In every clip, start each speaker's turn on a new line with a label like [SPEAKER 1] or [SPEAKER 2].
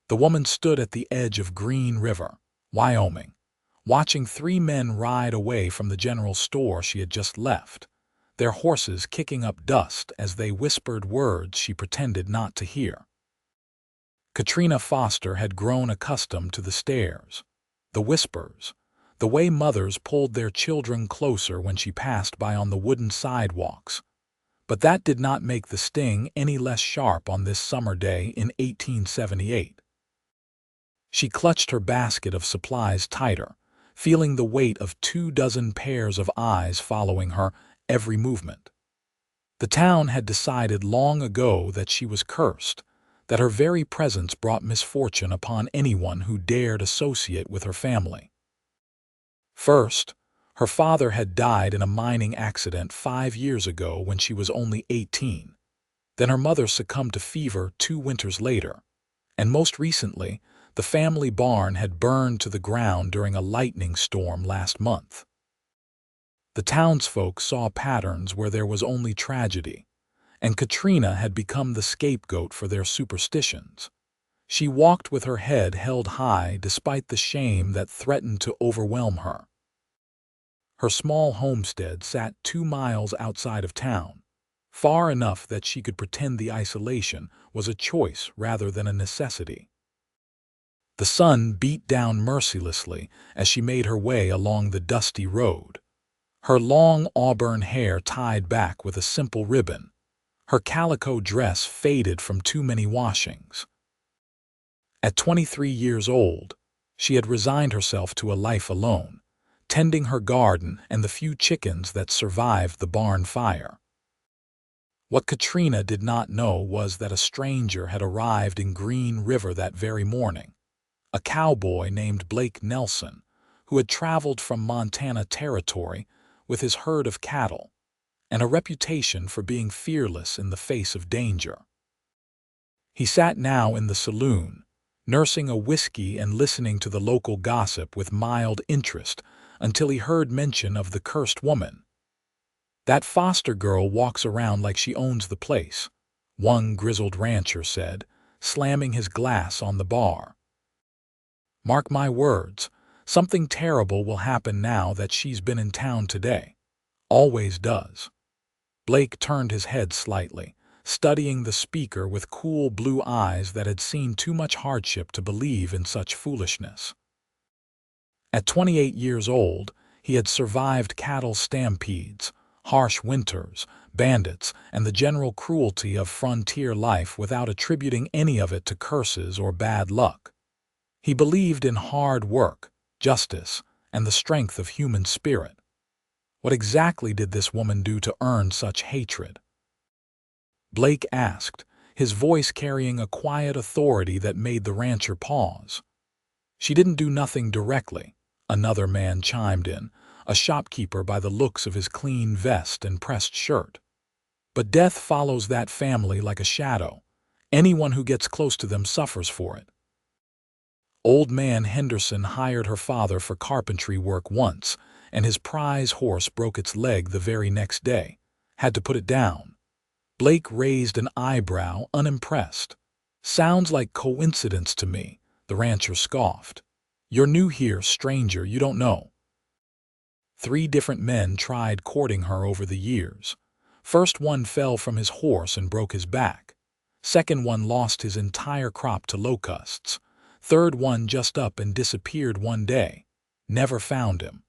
[SPEAKER 1] The woman stood at the edge of Green River, Wyoming, watching three men ride away from the general store she had just left, their horses kicking up dust as they whispered words she pretended not to hear. Katrina Foster had grown accustomed to the stares, the whispers, the way mothers pulled their children closer when she passed by on the wooden sidewalks. But that did not make the sting any less sharp on this summer day in 1878. She clutched her basket of supplies tighter, feeling the weight of 24 pairs of eyes following her every movement. The town had decided long ago that she was cursed, that her very presence brought misfortune upon anyone who dared associate with her family. First, her father had died in a mining accident 5 years ago when she was only 18. Then her mother succumbed to fever 2 winters later. And most recently, the family barn had burned to the ground during a lightning storm last month. The townsfolk saw patterns where there was only tragedy, and Katrina had become the scapegoat for their superstitions. She walked with her head held high despite the shame that threatened to overwhelm her. Her small homestead sat 2 miles outside of town, far enough that she could pretend the isolation was a choice rather than a necessity. The sun beat down mercilessly as she made her way along the dusty road, her long auburn hair tied back with a simple ribbon, her calico dress faded from too many washings. At 23 years old, she had resigned herself to a life alone, tending her garden and the few chickens that survived the barn fire. What Katrina did not know was that a stranger had arrived in Green River that very morning, a cowboy named Blake Nelson, who had traveled from Montana Territory with his herd of cattle, and a reputation for being fearless in the face of danger. He sat now in the saloon, nursing a whiskey and listening to the local gossip with mild interest until he heard mention of the cursed woman. "That Foster girl walks around like she owns the place," one grizzled rancher said, slamming his glass on the bar. "Mark my words, something terrible will happen now that she's been in town today. Always does." Blake turned his head slightly, studying the speaker with cool blue eyes that had seen too much hardship to believe in such foolishness. At 28 years old, he had survived cattle stampedes, harsh winters, bandits, and the general cruelty of frontier life without attributing any of it to curses or bad luck. He believed in hard work, justice, and the strength of human spirit. What exactly did this woman do to earn such hatred? Blake asked, his voice carrying a quiet authority that made the rancher pause. "She didn't do nothing directly," another man chimed in, a shopkeeper by the looks of his clean vest and pressed shirt. "But death follows that family like a shadow. Anyone who gets close to them suffers for it." Old man Henderson hired her father for carpentry work once, and his prize horse broke its leg the very next day. Had to put it down. Blake raised an eyebrow, unimpressed. "Sounds like coincidence to me," the rancher scoffed. "You're new here, stranger, you don't know." 3 different men tried courting her over the years. First one fell from his horse and broke his back. Second one lost his entire crop to locusts. Third one just up and disappeared one day. Never found him.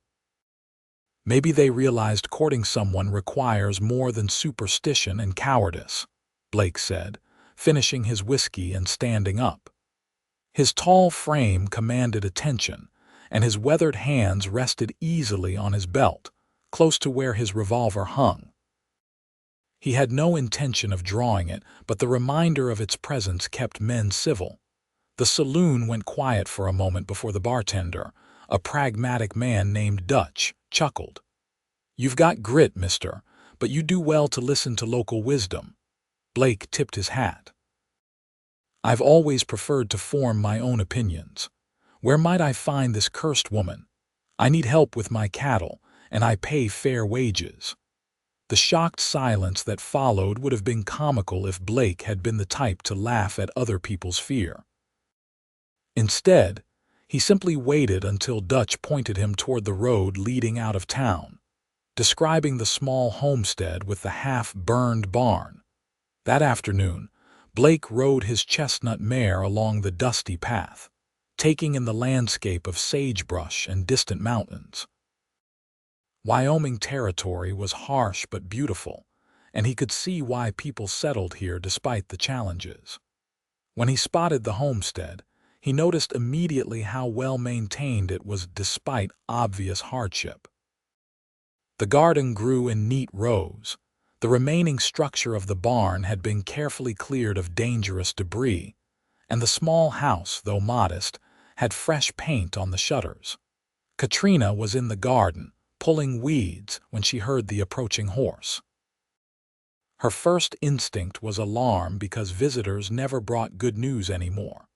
[SPEAKER 1] "Maybe they realized courting someone requires more than superstition and cowardice," Blake said, finishing his whiskey and standing up. His tall frame commanded attention, and his weathered hands rested easily on his belt, close to where his revolver hung. He had no intention of drawing it, but the reminder of its presence kept men civil. The saloon went quiet for a moment before the bartender, a pragmatic man named Dutch, chuckled. "You've got grit, mister, but you do well to listen to local wisdom." Blake tipped his hat. "I've always preferred to form my own opinions. Where might I find this cursed woman? I need help with my cattle, and I pay fair wages." The shocked silence that followed would have been comical if Blake had been the type to laugh at other people's fear. Instead, he simply waited until Dutch pointed him toward the road leading out of town, describing the small homestead with the half-burned barn. That afternoon, Blake rode his chestnut mare along the dusty path, taking in the landscape of sagebrush and distant mountains. Wyoming territory was harsh but beautiful, and he could see why people settled here despite the challenges. When he spotted the homestead, he noticed immediately how well maintained it was despite obvious hardship. The garden grew in neat rows. The remaining structure of the barn had been carefully cleared of dangerous debris, and the small house, though modest, had fresh paint on the shutters. Katrina was in the garden, pulling weeds, when she heard the approaching horse. Her first instinct was alarm because visitors never brought good news anymore.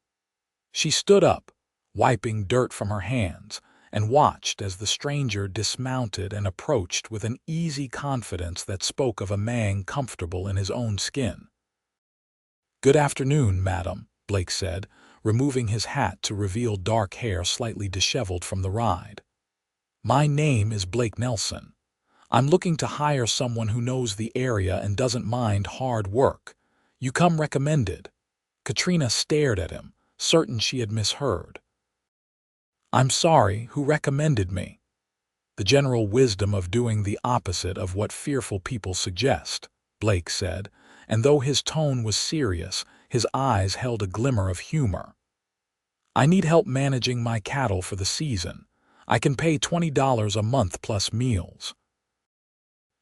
[SPEAKER 1] She stood up, wiping dirt from her hands, and watched as the stranger dismounted and approached with an easy confidence that spoke of a man comfortable in his own skin. "Good afternoon, madam," Blake said, removing his hat to reveal dark hair slightly disheveled from the ride. "My name is Blake Nelson. I'm looking to hire someone who knows the area and doesn't mind hard work. You come recommended." Katrina stared at him, certain she had misheard. "I'm sorry, who recommended me?" "The general wisdom of doing the opposite of what fearful people suggest," Blake said, and though his tone was serious, his eyes held a glimmer of humor. "I need help managing my cattle for the season. I can pay $20 a month plus meals."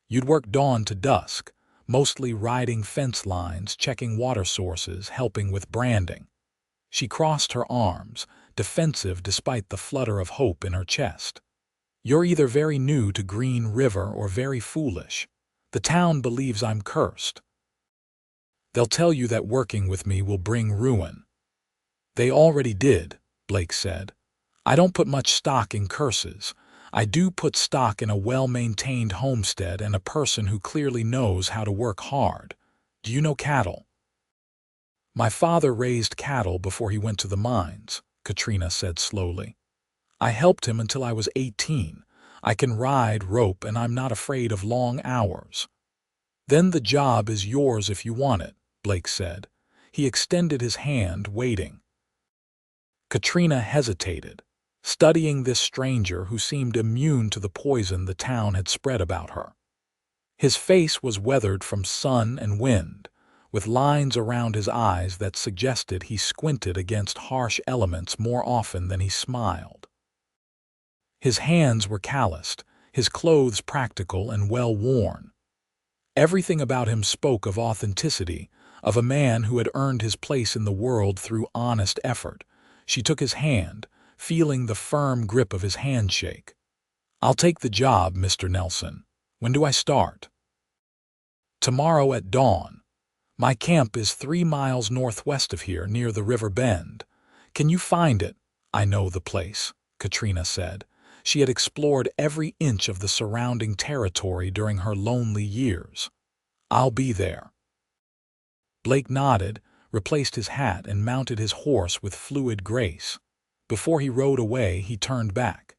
[SPEAKER 1] "You'd work dawn to dusk, mostly riding fence lines, checking water sources, helping with branding." She crossed her arms, defensive despite the flutter of hope in her chest. "You're either very new to Green River or very foolish. The town believes I'm cursed. They'll tell you that working with me will bring ruin." "They already did," Blake said. "I don't put much stock in curses. I do put stock in a well-maintained homestead and a person who clearly knows how to work hard. Do you know cattle?" "My father raised cattle before he went to the mines," Katrina said slowly. "I helped him until I was 18. I can ride, rope, and I'm not afraid of long hours." "Then the job is yours if you want it," Blake said. He extended his hand, waiting. Katrina hesitated, studying this stranger who seemed immune to the poison the town had spread about her. His face was weathered from sun and wind, with lines around his eyes that suggested he squinted against harsh elements more often than he smiled. His hands were calloused, his clothes practical and well-worn. Everything about him spoke of authenticity, of a man who had earned his place in the world through honest effort. She took his hand, feeling the firm grip of his handshake. "I'll take the job, Mr. Nelson. When do I start?" "Tomorrow at dawn. My camp is 3 miles northwest of here, near the river bend. Can you find it?" "I know the place," Katrina said. She had explored every inch of the surrounding territory during her lonely years. "I'll be there." Blake nodded, replaced his hat, and mounted his horse with fluid grace. Before he rode away, he turned back.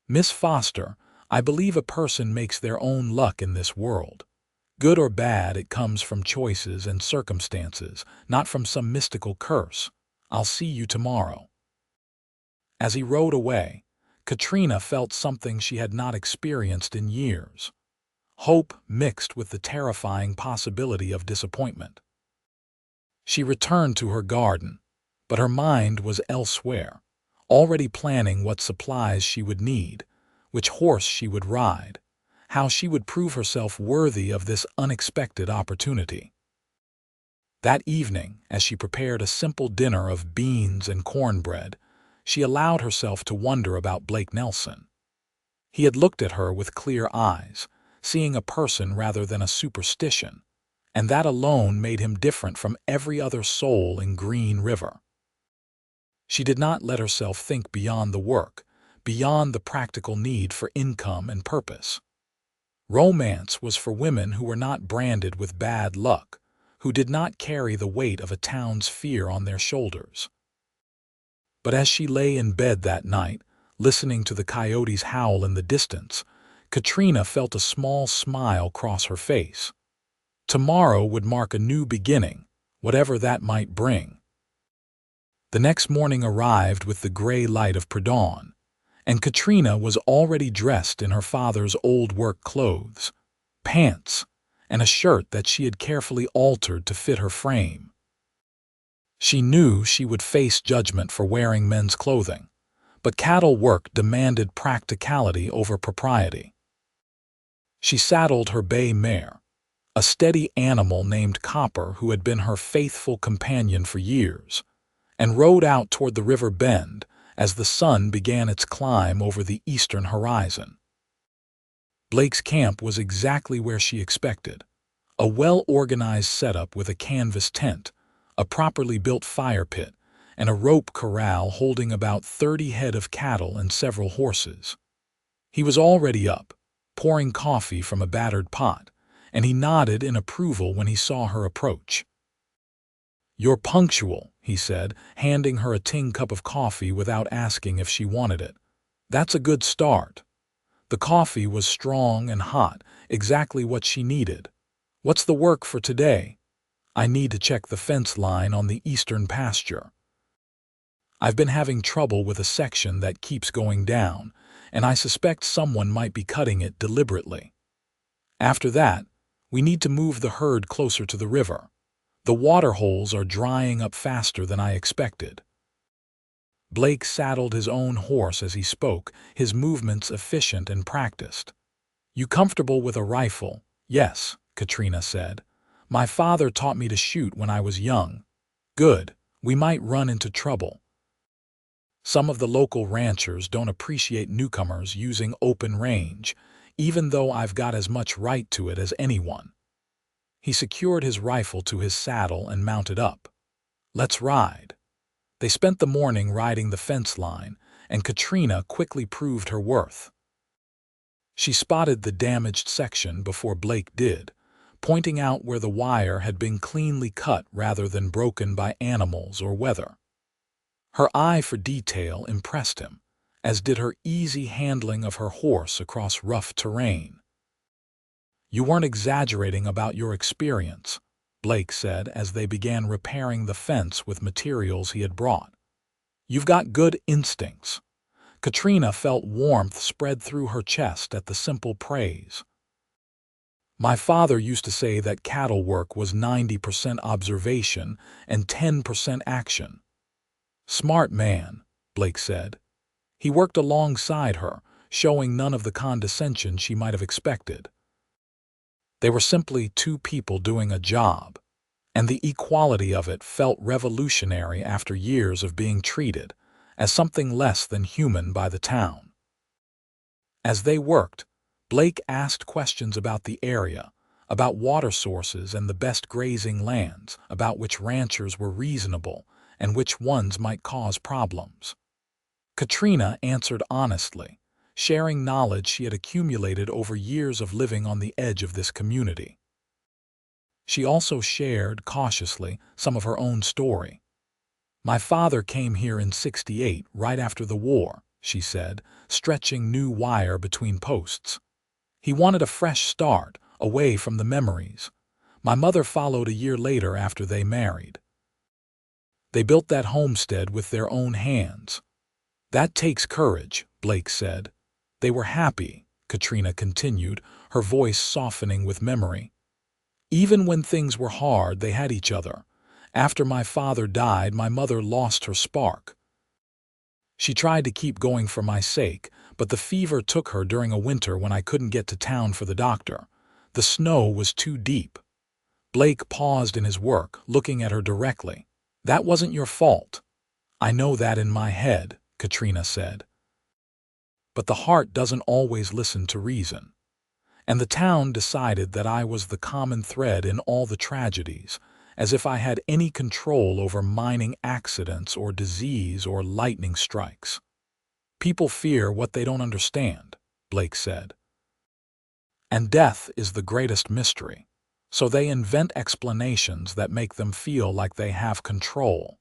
[SPEAKER 1] "Miss Foster, I believe a person makes their own luck in this world. Good or bad, it comes from choices and circumstances, not from some mystical curse. I'll see you tomorrow." As he rode away, Katrina felt something she had not experienced in years. Hope mixed with the terrifying possibility of disappointment. She returned to her garden, but her mind was elsewhere, already planning what supplies she would need, which horse she would ride, how she would prove herself worthy of this unexpected opportunity. That evening, as she prepared a simple dinner of beans and cornbread, she allowed herself to wonder about Blake Nelson. He had looked at her with clear eyes, seeing a person rather than a superstition, and that alone made him different from every other soul in Green River. She did not let herself think beyond the work, beyond the practical need for income and purpose. Romance was for women who were not branded with bad luck, who did not carry the weight of a town's fear on their shoulders. But as she lay in bed that night, listening to the coyotes howl in the distance, Katrina felt a small smile cross her face. Tomorrow would mark a new beginning, whatever that might bring. The next morning arrived with the gray light of pre-dawn, and Katrina was already dressed in her father's old work clothes, pants, and a shirt that she had carefully altered to fit her frame. She knew she would face judgment for wearing men's clothing, but cattle work demanded practicality over propriety. She saddled her bay mare, a steady animal named Copper who had been her faithful companion for years, and rode out toward the river bend as the sun began its climb over the eastern horizon. Blake's camp was exactly where she expected, a well-organized setup with a canvas tent, a properly built fire pit, and a rope corral holding about 30 head of cattle and several horses. He was already up, pouring coffee from a battered pot, and he nodded in approval when he saw her approach. "You're punctual," he said, handing her a tin cup of coffee without asking if she wanted it. "That's a good start." The coffee was strong and hot, exactly what she needed. "What's the work for today?" "I need to check the fence line on the eastern pasture. I've been having trouble with a section that keeps going down, and I suspect someone might be cutting it deliberately. After that, we need to move the herd closer to the river. The water holes are drying up faster than I expected." Blake saddled his own horse as he spoke, his movements efficient and practiced. "You comfortable with a rifle?" "Yes," Katrina said. "My father taught me to shoot when I was young." "Good. We might run into trouble. Some of the local ranchers don't appreciate newcomers using open range, even though I've got as much right to it as anyone." He secured his rifle to his saddle and mounted up. "Let's ride." They spent the morning riding the fence line, and Katrina quickly proved her worth. She spotted the damaged section before Blake did, pointing out where the wire had been cleanly cut rather than broken by animals or weather. Her eye for detail impressed him, as did her easy handling of her horse across rough terrain. "You weren't exaggerating about your experience," Blake said as they began repairing the fence with materials he had brought. "You've got good instincts." Katrina felt warmth spread through her chest at the simple praise. "My father used to say that cattle work was 90% observation and 10% action." "Smart man," Blake said. He worked alongside her, showing none of the condescension she might have expected. They were simply two people doing a job, and the equality of it felt revolutionary after years of being treated as something less than human by the town. As they worked, Blake asked questions about the area, about water sources and the best grazing lands, about which ranchers were reasonable and which ones might cause problems. Katrina answered honestly, sharing knowledge she had accumulated over years of living on the edge of this community. She also shared, cautiously, some of her own story. "My father came here in '68, right after the war," she said, stretching new wire between posts. "He wanted a fresh start, away from the memories. My mother followed a year later after they married. They built that homestead with their own hands. That takes courage," Blake said. "They were happy," Katrina continued, her voice softening with memory. "Even when things were hard, they had each other. After my father died, my mother lost her spark. She tried to keep going for my sake, but the fever took her during a winter when I couldn't get to town for the doctor. The snow was too deep." Blake paused in his work, looking at her directly. "That wasn't your fault." "I know that in my head," Katrina said. "But the heart doesn't always listen to reason. And the town decided that I was the common thread in all the tragedies, as if I had any control over mining accidents or disease or lightning strikes. People fear what they don't understand," Blake said. "And death is the greatest mystery, so they invent explanations that make them feel like they have control.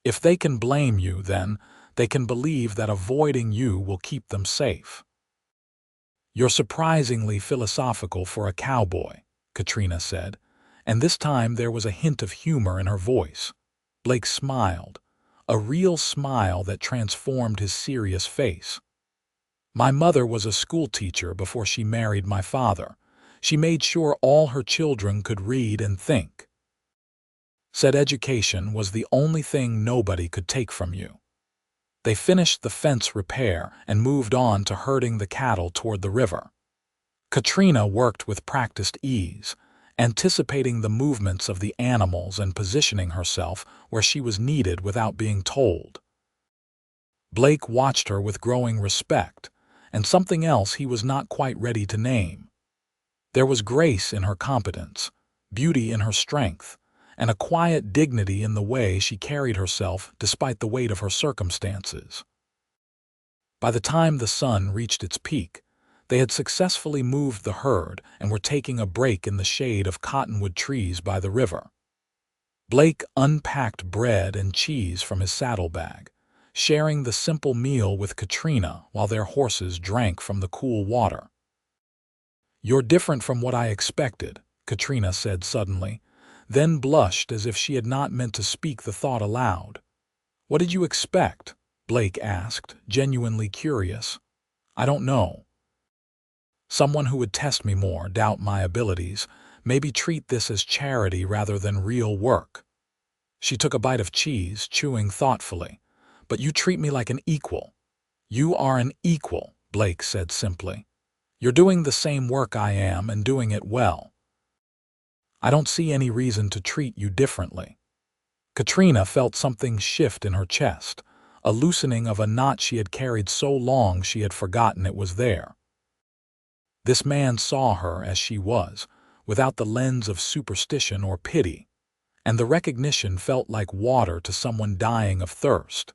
[SPEAKER 1] If they can blame you, then they can believe that avoiding you will keep them safe. You're surprisingly philosophical for a cowboy, Katrina said, and this time there was a hint of humor in her voice. Blake smiled, a real smile that transformed his serious face. My mother was a schoolteacher before she married my father. She made sure all her children could read and think. Said education was the only thing nobody could take from you. They finished the fence repair and moved on to herding the cattle toward the river. Katrina worked with practiced ease, anticipating the movements of the animals and positioning herself where she was needed without being told. Blake watched her with growing respect, and something else he was not quite ready to name. There was grace in her competence, beauty in her strength, and a quiet dignity in the way she carried herself despite the weight of her circumstances. By the time the sun reached its peak, they had successfully moved the herd and were taking a break in the shade of cottonwood trees by the river. Blake unpacked bread and cheese from his saddlebag, sharing the simple meal with Katrina while their horses drank from the cool water. "You're different from what I expected," Katrina said suddenly, then blushed as if she had not meant to speak the thought aloud. "What did you expect?" Blake asked, genuinely curious. "I don't know. Someone who would test me more, doubt my abilities, maybe treat this as charity rather than real work." She took a bite of cheese, chewing thoughtfully. "But you treat me like an equal." "You are an equal," Blake said simply. "You're doing the same work I am and doing it well. I don't see any reason to treat you differently." Katrina felt something shift in her chest, a loosening of a knot she had carried so long she had forgotten it was there. This man saw her as she was, without the lens of superstition or pity, and the recognition felt like water to someone dying of thirst.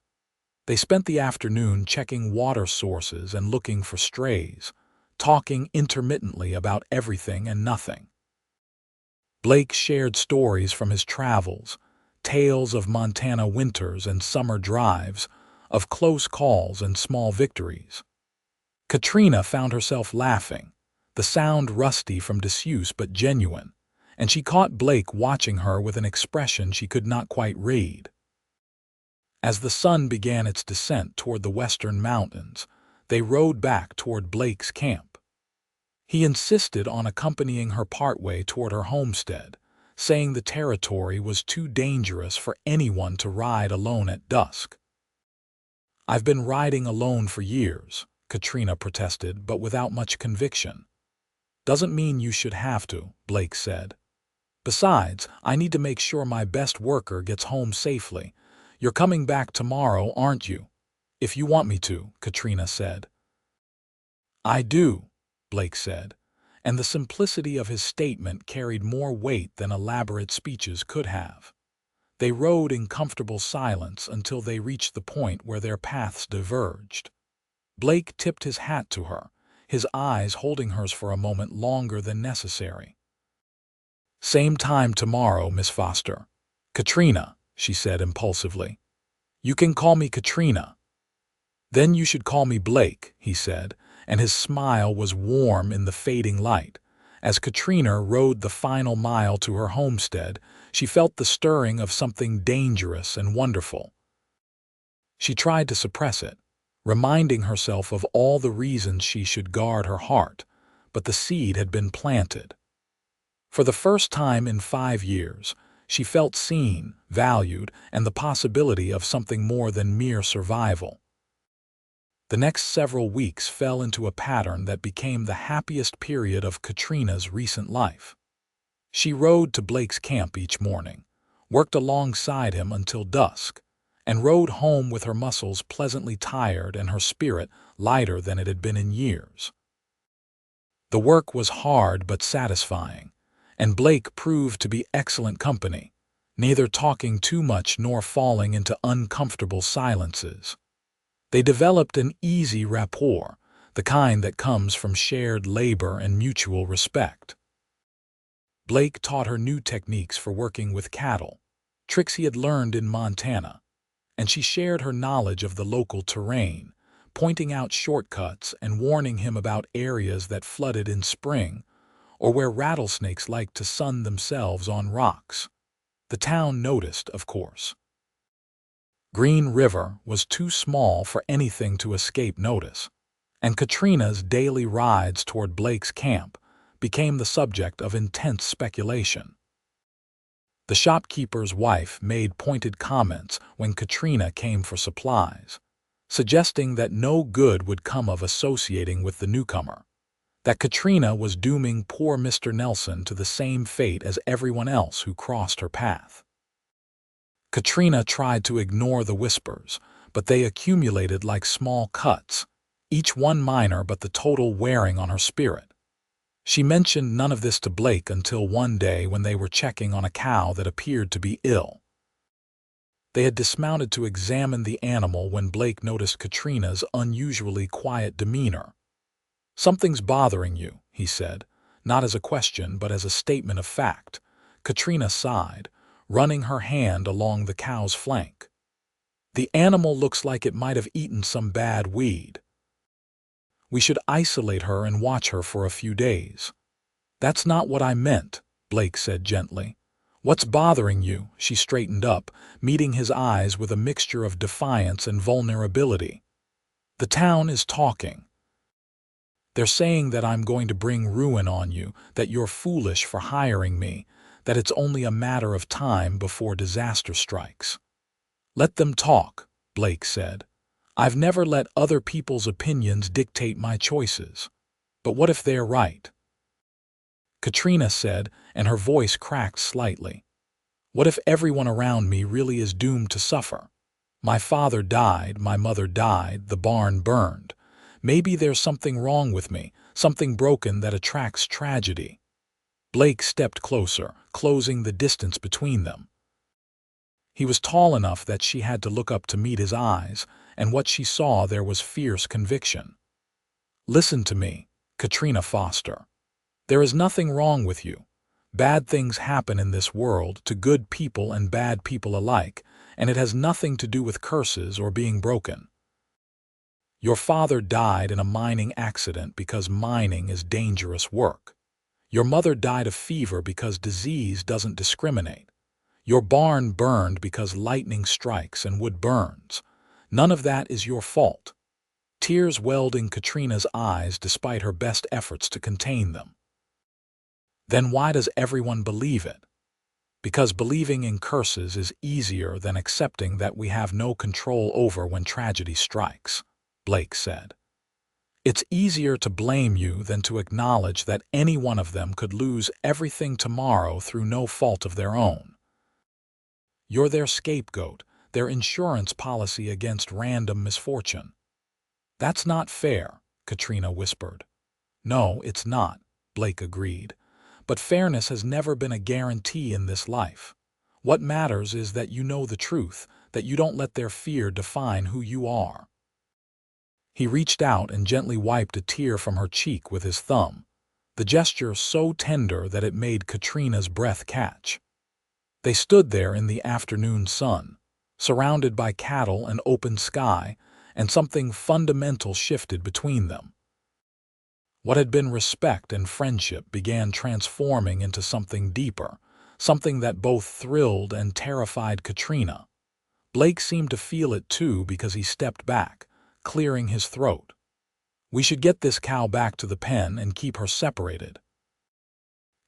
[SPEAKER 1] They spent the afternoon checking water sources and looking for strays, talking intermittently about everything and nothing. Blake shared stories from his travels, tales of Montana winters and summer drives, of close calls and small victories. Katrina found herself laughing, the sound rusty from disuse but genuine, and she caught Blake watching her with an expression she could not quite read. As the sun began its descent toward the western mountains, they rode back toward Blake's camp. He insisted on accompanying her partway toward her homestead, saying the territory was too dangerous for anyone to ride alone at dusk. "I've been riding alone for years," Katrina protested, but without much conviction. "Doesn't mean you should have to," Blake said. "Besides, I need to make sure my best worker gets home safely. You're coming back tomorrow, aren't you?" "If you want me to," Katrina said. "I do," Blake said, and the simplicity of his statement carried more weight than elaborate speeches could have. They rode in comfortable silence until they reached the point where their paths diverged. Blake tipped his hat to her, his eyes holding hers for a moment longer than necessary. "Same time tomorrow, Miss Foster." "Katrina," she said impulsively. "You can call me Katrina." "Then you should call me Blake," he said, and his smile was warm in the fading light. As Katrina rode the final mile to her homestead, she felt the stirring of something dangerous and wonderful. She tried to suppress it, reminding herself of all the reasons she should guard her heart, but the seed had been planted. For the first time in 5 years, she felt seen, valued, and the possibility of something more than mere survival. The next several weeks fell into a pattern that became the happiest period of Katrina's recent life. She rode to Blake's camp each morning, worked alongside him until dusk, and rode home with her muscles pleasantly tired and her spirit lighter than it had been in years. The work was hard but satisfying, and Blake proved to be excellent company, neither talking too much nor falling into uncomfortable silences. They developed an easy rapport, the kind that comes from shared labor and mutual respect. Blake taught her new techniques for working with cattle, tricks he had learned in Montana. and she shared her knowledge of the local terrain, pointing out shortcuts and warning him about areas that flooded in spring or where rattlesnakes liked to sun themselves on rocks. The town noticed, of course. Green River was too small for anything to escape notice, and Katrina's daily rides toward Blake's camp became the subject of intense speculation. The shopkeeper's wife made pointed comments when Katrina came for supplies, suggesting that no good would come of associating with the newcomer, that Katrina was dooming poor Mr. Nelson to the same fate as everyone else who crossed her path. Katrina tried to ignore the whispers, but they accumulated like small cuts, each one minor but the total wearing on her spirit. She mentioned none of this to Blake until one day when they were checking on a cow that appeared to be ill. They had dismounted to examine the animal when Blake noticed Katrina's unusually quiet demeanor. "Something's bothering you," he said, not as a question but as a statement of fact. Katrina sighed, running her hand along the cow's flank. "The animal looks like it might have eaten some bad weed. We should isolate her and watch her for a few days." "That's not what I meant," Blake said gently. "What's bothering you?" She straightened up, meeting his eyes with a mixture of defiance and vulnerability. "The town is talking. They're saying that I'm going to bring ruin on you, that you're foolish for hiring me, that it's only a matter of time before disaster strikes." "Let them talk," Blake said. "I've never let other people's opinions dictate my choices. But what if they're right?" Katrina said, and her voice cracked slightly. "What if everyone around me really is doomed to suffer? My father died, my mother died, the barn burned. Maybe there's something wrong with me, something broken that attracts tragedy." Blake stepped closer, closing the distance between them. He was tall enough that she had to look up to meet his eyes, and what she saw there was fierce conviction. "Listen to me, Katrina Foster. There is nothing wrong with you. Bad things happen in this world to good people and bad people alike, and it has nothing to do with curses or being broken. Your father died in a mining accident because mining is dangerous work. Your mother died of fever because disease doesn't discriminate. Your barn burned because lightning strikes and wood burns. None of that is your fault." Tears welled in Katrina's eyes despite her best efforts to contain them. "Then why does everyone believe it?" "Because believing in curses is easier than accepting that we have no control over when tragedy strikes," Blake said. "It's easier to blame you than to acknowledge that any one of them could lose everything tomorrow through no fault of their own. You're their scapegoat, their insurance policy against random misfortune." "That's not fair," Katrina whispered. "No, it's not," Blake agreed. "But fairness has never been a guarantee in this life. What matters is that you know the truth, that you don't let their fear define who you are." He reached out and gently wiped a tear from her cheek with his thumb, the gesture so tender that it made Katrina's breath catch. They stood there in the afternoon sun, surrounded by cattle and open sky, and something fundamental shifted between them. What had been respect and friendship began transforming into something deeper, something that both thrilled and terrified Katrina. Blake seemed to feel it too because he stepped back, clearing his throat. "We should get this cow back to the pen and keep her separated."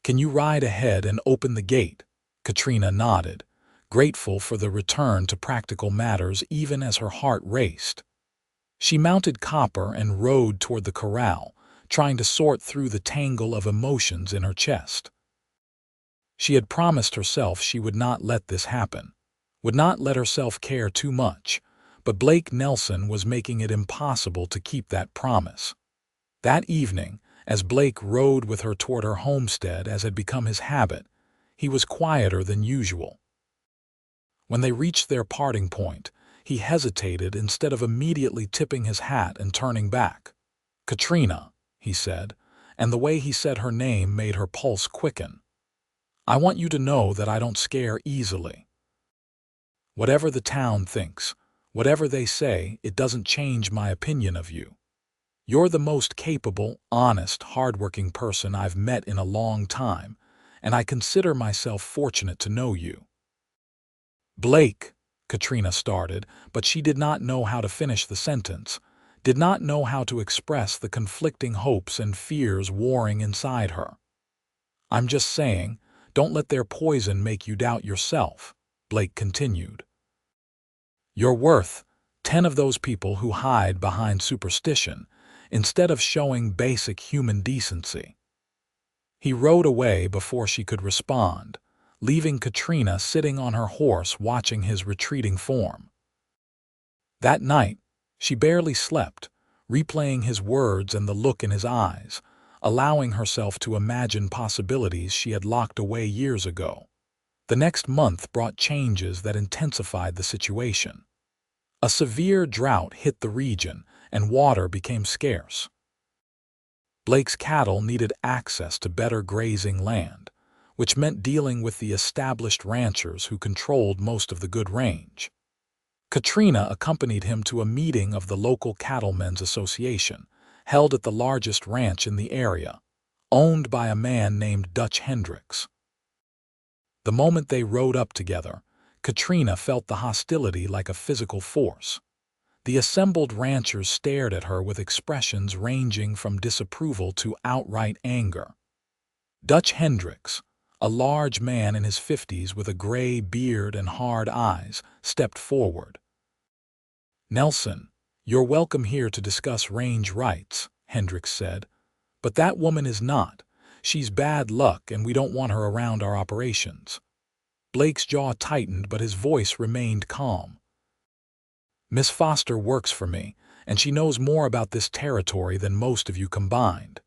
[SPEAKER 1] "Can you ride ahead and open the gate?" Katrina nodded, grateful for the return to practical matters even as her heart raced. She mounted Copper and rode toward the corral, trying to sort through the tangle of emotions in her chest. She had promised herself she would not let this happen, would not let herself care too much, but Blake Nelson was making it impossible to keep that promise. That evening, as Blake rode with her toward her homestead as had become his habit, he was quieter than usual. When they reached their parting point, he hesitated instead of immediately tipping his hat and turning back. "Katrina," he said, and the way he said her name made her pulse quicken. "I want you to know that I don't scare easily." Whatever the town thinks, whatever they say, it doesn't change my opinion of you. You're the most capable, honest, hardworking person I've met in a long time, and I consider myself fortunate to know you." "Blake," Katrina started, but she did not know how to finish the sentence, did not know how to express the conflicting hopes and fears warring inside her. "I'm just saying, don't let their poison make you doubt yourself," Blake continued. "You're worth 10 of those people who hide behind superstition instead of showing basic human decency." He rode away before she could respond, leaving Katrina sitting on her horse watching his retreating form. That night, she barely slept, replaying his words and the look in his eyes, allowing herself to imagine possibilities she had locked away years ago. The next month brought changes that intensified the situation. A severe drought hit the region, and water became scarce. Blake's cattle needed access to better grazing land, which meant dealing with the established ranchers who controlled most of the good range. Katrina accompanied him to a meeting of the local Cattlemen's Association, held at the largest ranch in the area, owned by a man named Dutch Hendricks. The moment they rode up together, Katrina felt the hostility like a physical force. The assembled ranchers stared at her with expressions ranging from disapproval to outright anger. Dutch Hendricks, a large man in his 50s with a gray beard and hard eyes, stepped forward. "Nelson, you're welcome here to discuss range rights," Hendricks said. "But that woman is not. She's bad luck and we don't want her around our operations." Blake's jaw tightened, but his voice remained calm. "Miss Foster works for me, and she knows more about this territory than most of you combined.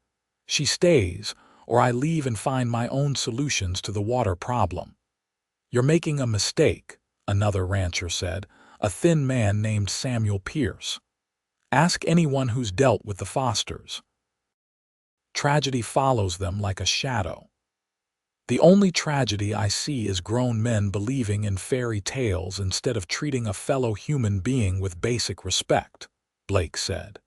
[SPEAKER 1] She stays, or I leave and find my own solutions to the water problem." "You're making a mistake," another rancher said, a thin man named Samuel Pierce. "Ask anyone who's dealt with the Fosters. Tragedy follows them like a shadow." "The only tragedy I see is grown men believing in fairy tales instead of treating a fellow human being with basic respect," Blake said.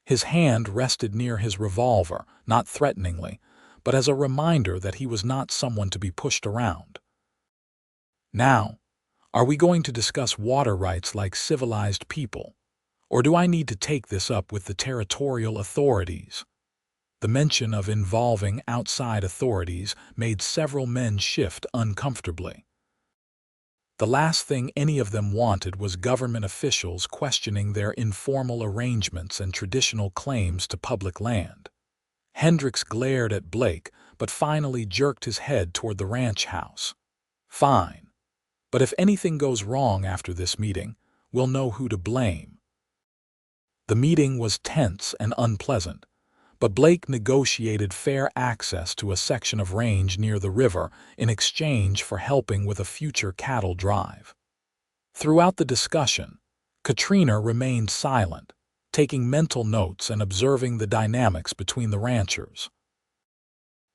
[SPEAKER 1] His hand rested near his revolver, not threateningly, but as a reminder that he was not someone to be pushed around. "Now, are we going to discuss water rights like civilized people, or do I need to take this up with the territorial authorities?" The mention of involving outside authorities made several men shift uncomfortably. The last thing any of them wanted was government officials questioning their informal arrangements and traditional claims to public land. Hendricks glared at Blake, but finally jerked his head toward the ranch house. "Fine. But if anything goes wrong after this meeting, we'll know who to blame." The meeting was tense and unpleasant, but Blake negotiated fair access to a section of range near the river in exchange for helping with a future cattle drive. Throughout the discussion, Katrina remained silent, taking mental notes and observing the dynamics between the ranchers.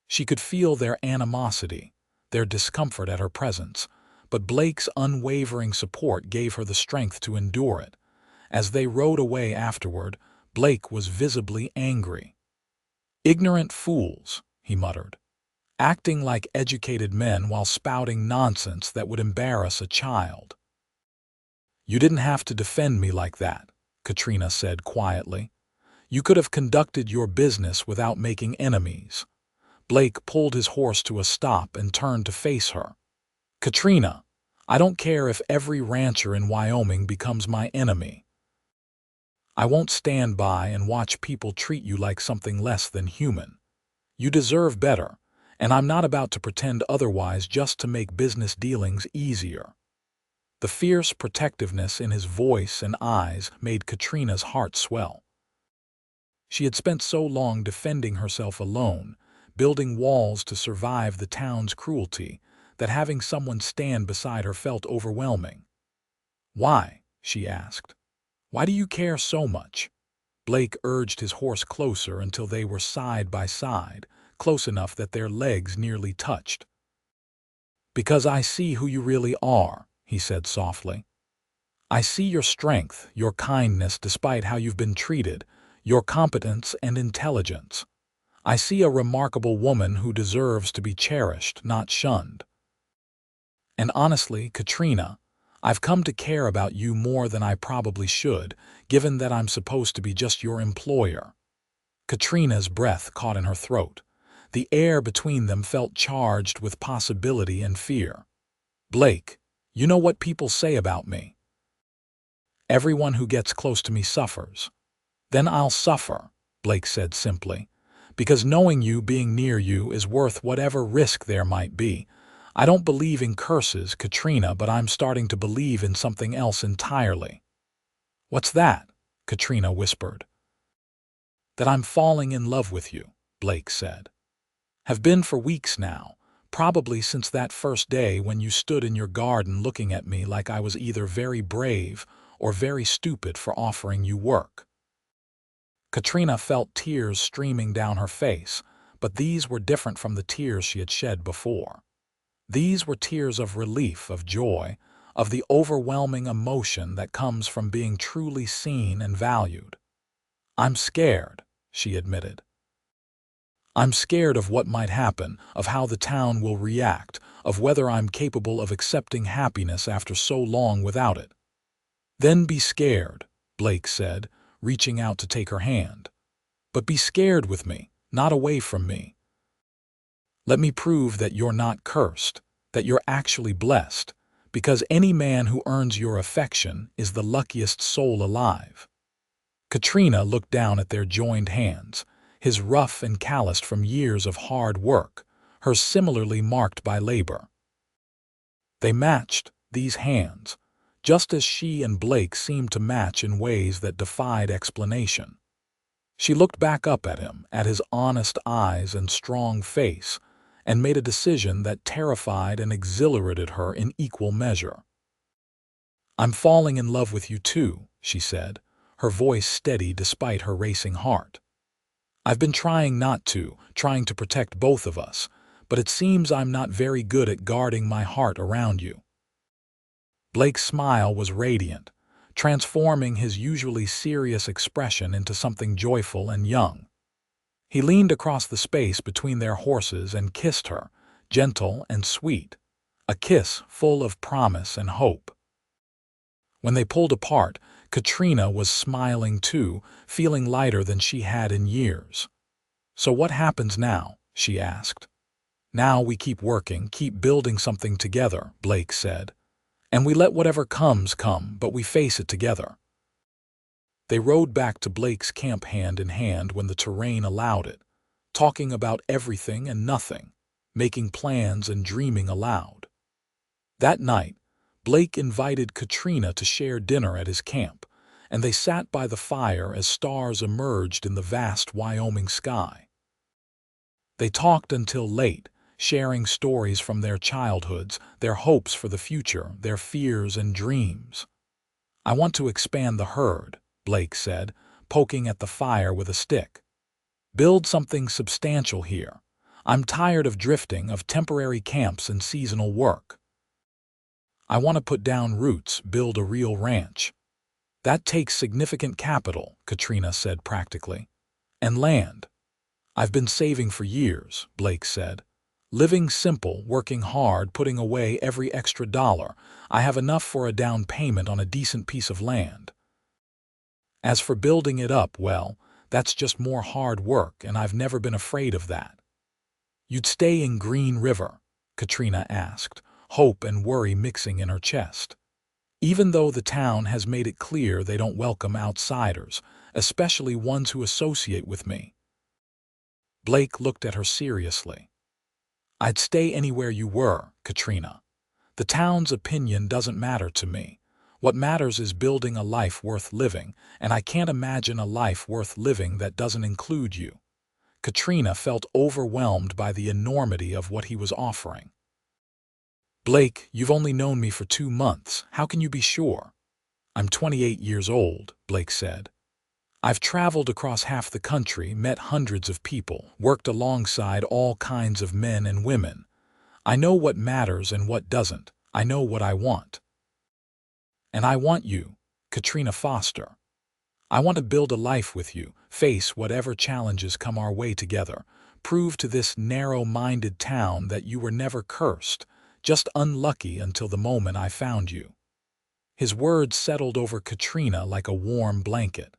[SPEAKER 1] She could feel their animosity, their discomfort at her presence, but Blake's unwavering support gave her the strength to endure it. As they rode away afterward, Blake was visibly angry. "Ignorant fools," he muttered, "acting like educated men while spouting nonsense that would embarrass a child." "You didn't have to defend me like that," Katrina said quietly. "You could have conducted your business without making enemies." Blake pulled his horse to a stop and turned to face her. "Katrina, I don't care if every rancher in Wyoming becomes my enemy. I won't stand by and watch people treat you like something less than human. You deserve better, and I'm not about to pretend otherwise just to make business dealings easier." The fierce protectiveness in his voice and eyes made Katrina's heart swell. She had spent so long defending herself alone, building walls to survive the town's cruelty, that having someone stand beside her felt overwhelming. "Why?" she asked. "Why do you care so much?" Blake urged his horse closer until they were side by side, close enough that their legs nearly touched. "Because I see who you really are," he said softly. I see your strength, your kindness despite how you've been treated, your competence and intelligence. I see a remarkable woman who deserves to be cherished, not shunned. And honestly, Katrina, I've come to care about you more than I probably should, given that I'm supposed to be just your employer. Katrina's breath caught in her throat. The air between them felt charged with possibility and fear. Blake, you know what people say about me. Everyone who gets close to me suffers. Then I'll suffer, Blake said simply, because knowing you being near you is worth whatever risk there might be. I don't believe in curses, Katrina, but I'm starting to believe in something else entirely. What's that? Katrina whispered. That I'm falling in love with you, Blake said. Have been for weeks now, probably since that first day when you stood in your garden looking at me like I was either very brave or very stupid for offering you work. Katrina felt tears streaming down her face, but these were different from the tears she had shed before. These were tears of relief, of joy, of the overwhelming emotion that comes from being truly seen and valued. I'm scared, she admitted. I'm scared of what might happen, of how the town will react, of whether I'm capable of accepting happiness after so long without it. Then be scared, Blake said, reaching out to take her hand. But be scared with me, not away from me. Let me prove that you're not cursed, that you're actually blessed, because any man who earns your affection is the luckiest soul alive. Katrina looked down at their joined hands, his rough and calloused from years of hard work, hers similarly marked by labor. They matched, these hands, just as she and Blake seemed to match in ways that defied explanation. She looked back up at him, at his honest eyes and strong face, and made a decision that terrified and exhilarated her in equal measure. I'm falling in love with you too, she said, her voice steady despite her racing heart. I've been trying not to, trying to protect both of us, but it seems I'm not very good at guarding my heart around you. Blake's smile was radiant, transforming his usually serious expression into something joyful and young. He leaned across the space between their horses and kissed her, gentle and sweet, a kiss full of promise and hope. When they pulled apart, Katrina was smiling too, feeling lighter than she had in years. So what happens now? She asked. Now we keep working, keep building something together, Blake said. And we let whatever comes come, but we face it together. They rode back to Blake's camp hand in hand when the terrain allowed it, talking about everything and nothing, making plans and dreaming aloud. That night, Blake invited Katrina to share dinner at his camp, and they sat by the fire as stars emerged in the vast Wyoming sky. They talked until late, sharing stories from their childhoods, their hopes for the future, their fears and dreams. I want to expand the herd, Blake said, poking at the fire with a stick. Build something substantial here. I'm tired of drifting, of temporary camps and seasonal work. I want to put down roots, build a real ranch. That takes significant capital, Katrina said practically. And land. I've been saving for years, Blake said. Living simple, working hard, putting away every extra dollar. I have enough for a down payment on a decent piece of land. As for building it up, well, that's just more hard work, and I've never been afraid of that. You'd stay in Green River? Katrina asked, hope and worry mixing in her chest. Even though the town has made it clear they don't welcome outsiders, especially ones who associate with me. Blake looked at her seriously. I'd stay anywhere you were, Katrina. The town's opinion doesn't matter to me. What matters is building a life worth living, and I can't imagine a life worth living that doesn't include you. Katrina felt overwhelmed by the enormity of what he was offering. Blake, you've only known me for 2 months. How can you be sure? I'm 28 years old, Blake said. I've traveled across half the country, met hundreds of people, worked alongside all kinds of men and women. I know what matters and what doesn't. I know what I want. And I want you, Katrina Foster. I want to build a life with you, face whatever challenges come our way together, prove to this narrow-minded town that you were never cursed, just unlucky until the moment I found you." His words settled over Katrina like a warm blanket.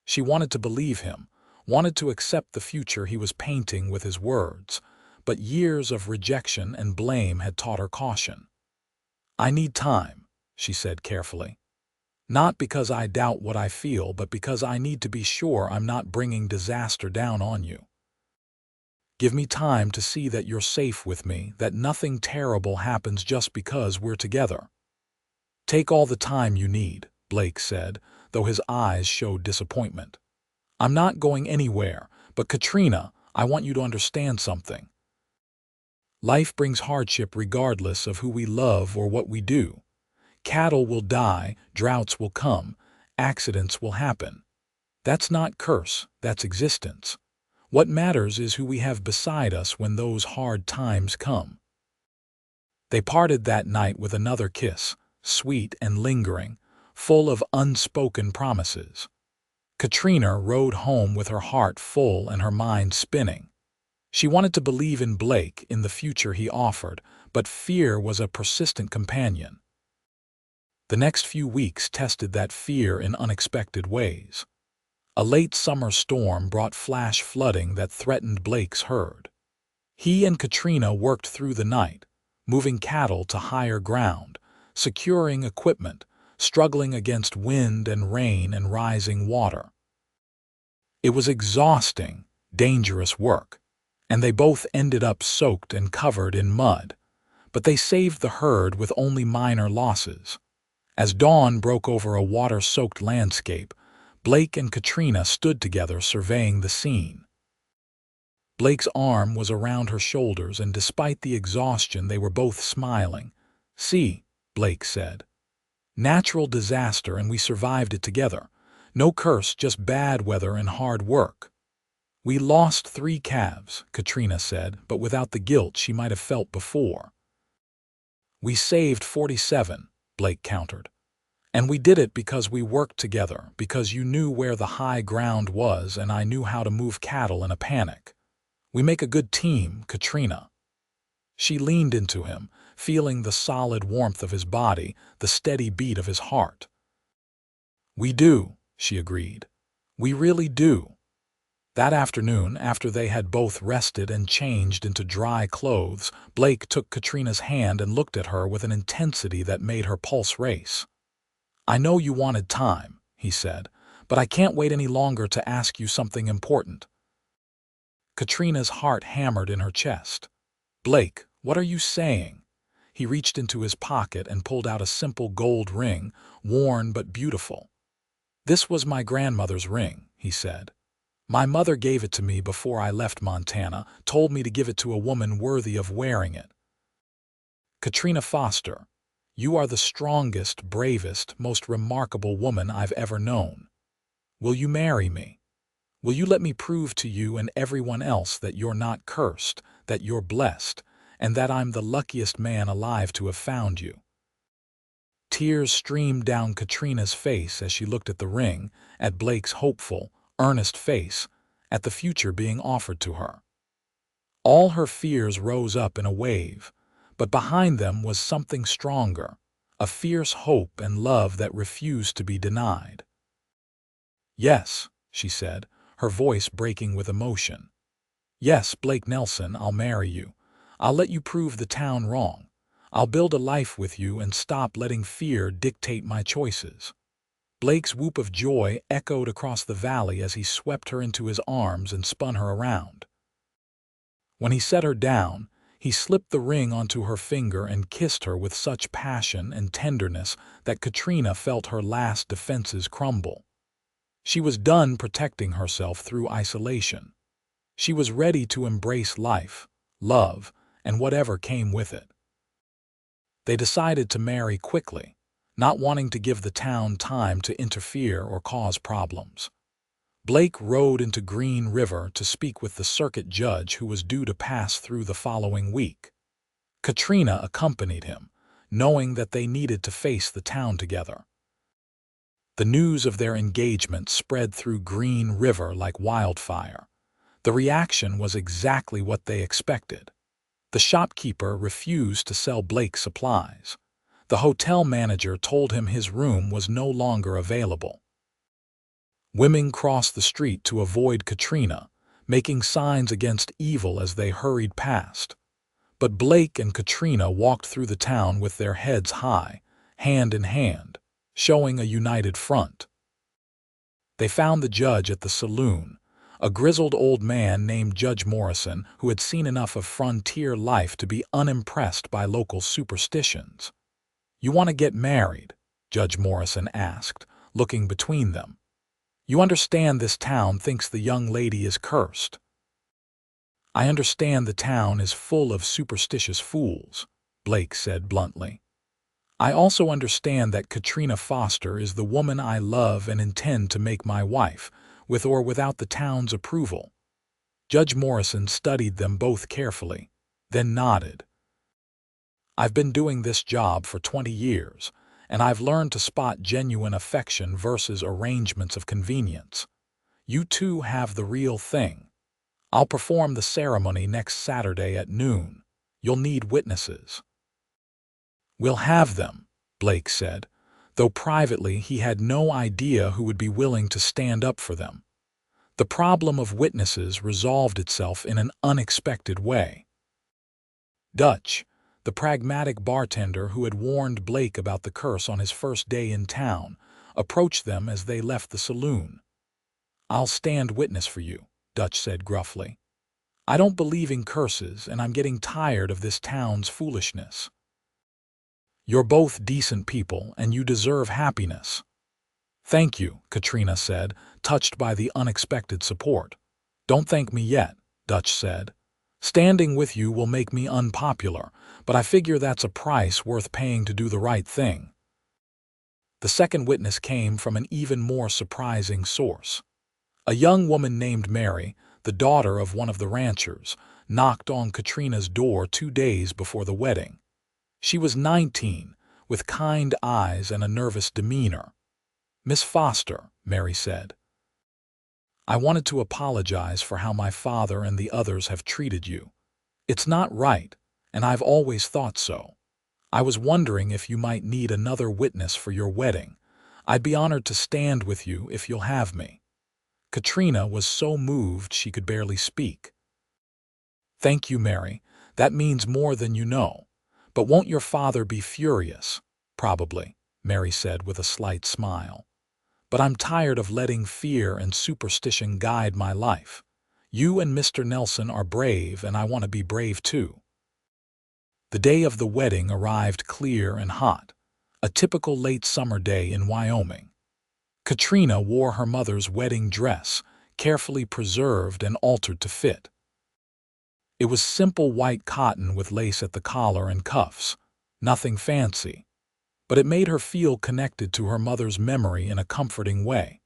[SPEAKER 1] She wanted to believe him, wanted to accept the future he was painting with his words, but years of rejection and blame had taught her caution. "I need time," she said carefully. "Not because I doubt what I feel, but because I need to be sure I'm not bringing disaster down on you. Give me time to see that you're safe with me, that nothing terrible happens just because we're together." "Take all the time you need," Blake said, though his eyes showed disappointment. "I'm not going anywhere, but Katrina, I want you to understand something. Life brings hardship regardless of who we love or what we do. Cattle will die, droughts will come, accidents will happen. That's not curse, that's existence. What matters is who we have beside us when those hard times come." They parted that night with another kiss, sweet and lingering, full of unspoken promises. Katrina rode home with her heart full and her mind spinning. She wanted to believe in Blake, in the future he offered, but fear was a persistent companion. The next few weeks tested that fear in unexpected ways. A late summer storm brought flash flooding that threatened Blake's herd. He and Katrina worked through the night, moving cattle to higher ground, securing equipment, struggling against wind and rain and rising water. It was exhausting, dangerous work, and they both ended up soaked and covered in mud, but they saved the herd with only minor losses. As dawn broke over a water-soaked landscape, Blake and Katrina stood together surveying the scene. Blake's arm was around her shoulders, and despite the exhaustion, they were both smiling. "See," Blake said. "Natural disaster, and we survived it together. No curse, just bad weather and hard work." "We lost 3 calves," Katrina said, but without the guilt she might have felt before. "We saved 47, Blake countered. "And we did it because we worked together, because you knew where the high ground was and I knew how to move cattle in a panic. We make a good team, Katrina." She leaned into him, feeling the solid warmth of his body, the steady beat of his heart. "We do," she agreed. "We really do." That afternoon, after they had both rested and changed into dry clothes, Blake took Katrina's hand and looked at her with an intensity that made her pulse race. "I know you wanted time," he said, "but I can't wait any longer to ask you something important." Katrina's heart hammered in her chest. "Blake, what are you saying?" He reached into his pocket and pulled out a simple gold ring, worn but beautiful. "This was my grandmother's ring," he said. "My mother gave it to me before I left Montana, told me to give it to a woman worthy of wearing it. Katrina Foster, you are the strongest, bravest, most remarkable woman I've ever known. Will you marry me? Will you let me prove to you and everyone else that you're not cursed, that you're blessed, and that I'm the luckiest man alive to have found you?" Tears streamed down Katrina's face as she looked at the ring, at Blake's hopeful, earnest face, at the future being offered to her. All her fears rose up in a wave, but behind them was something stronger, a fierce hope and love that refused to be denied. "Yes," she said, her voice breaking with emotion. "Yes, Blake Nelson, I'll marry you. I'll let you prove the town wrong. I'll build a life with you and stop letting fear dictate my choices." Blake's whoop of joy echoed across the valley as he swept her into his arms and spun her around. When he set her down, he slipped the ring onto her finger and kissed her with such passion and tenderness that Katrina felt her last defenses crumble. She was done protecting herself through isolation. She was ready to embrace life, love, and whatever came with it. They decided to marry quickly, not wanting to give the town time to interfere or cause problems. Blake rode into Green River to speak with the circuit judge who was due to pass through the following week. Katrina accompanied him, knowing that they needed to face the town together. The news of their engagement spread through Green River like wildfire. The reaction was exactly what they expected. The shopkeeper refused to sell Blake supplies. The hotel manager told him his room was no longer available. Women crossed the street to avoid Katrina, making signs against evil as they hurried past. But Blake and Katrina walked through the town with their heads high, hand in hand, showing a united front. They found the judge at the saloon, a grizzled old man named Judge Morrison who had seen enough of frontier life to be unimpressed by local superstitions. "You want to get married?" Judge Morrison asked, looking between them. "You understand this town thinks the young lady is cursed." "I understand the town is full of superstitious fools," Blake said bluntly. "I also understand that Katrina Foster is the woman I love and intend to make my wife, with or without the town's approval." Judge Morrison studied them both carefully, then nodded. "I've been doing this job for 20 years, and I've learned to spot genuine affection versus arrangements of convenience. You two have the real thing. I'll perform the ceremony next Saturday at noon. You'll need witnesses." "We'll have them," Blake said, though privately he had no idea who would be willing to stand up for them. The problem of witnesses resolved itself in an unexpected way. Dutch, the pragmatic bartender who had warned Blake about the curse on his first day in town, approached them as they left the saloon. "I'll stand witness for you," Dutch said gruffly. "I don't believe in curses, and I'm getting tired of this town's foolishness." "You're both decent people, and you deserve happiness." "Thank you," Katrina said, touched by the unexpected support. "Don't thank me yet," Dutch said. "Standing with you will make me unpopular, but I figure that's a price worth paying to do the right thing." The second witness came from an even more surprising source. A young woman named Mary, the daughter of one of the ranchers, knocked on Katrina's door 2 days before the wedding. She was 19, with kind eyes and a nervous demeanor. "Miss Foster," Mary said, "I wanted to apologize for how my father and the others have treated you. It's not right, and I've always thought so. I was wondering if you might need another witness for your wedding. I'd be honored to stand with you if you'll have me." Katrina was so moved she could barely speak. "Thank you, Mary. That means more than you know. But won't your father be furious?" "Probably," Mary said with a slight smile. "But I'm tired of letting fear and superstition guide my life. You and Mr. Nelson are brave, and I want to be brave too." The day of the wedding arrived clear and hot, a typical late summer day in Wyoming. Katrina wore her mother's wedding dress, carefully preserved and altered to fit. It was simple white cotton with lace at the collar and cuffs, nothing fancy, but it made her feel connected to her mother's memory in a comforting way.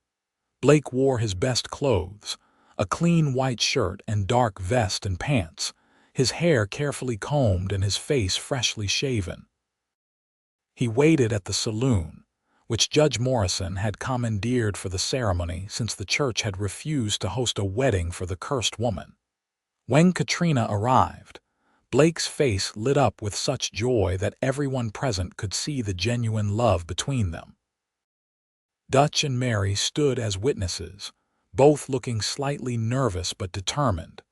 [SPEAKER 1] Blake wore his best clothes, a clean white shirt and dark vest and pants, his hair carefully combed and his face freshly shaven. He waited at the saloon, which Judge Morrison had commandeered for the ceremony since the church had refused to host a wedding for the cursed woman. When Katrina arrived, Blake's face lit up with such joy that everyone present could see the genuine love between them. Dutch and Mary stood as witnesses, both looking slightly nervous but determined.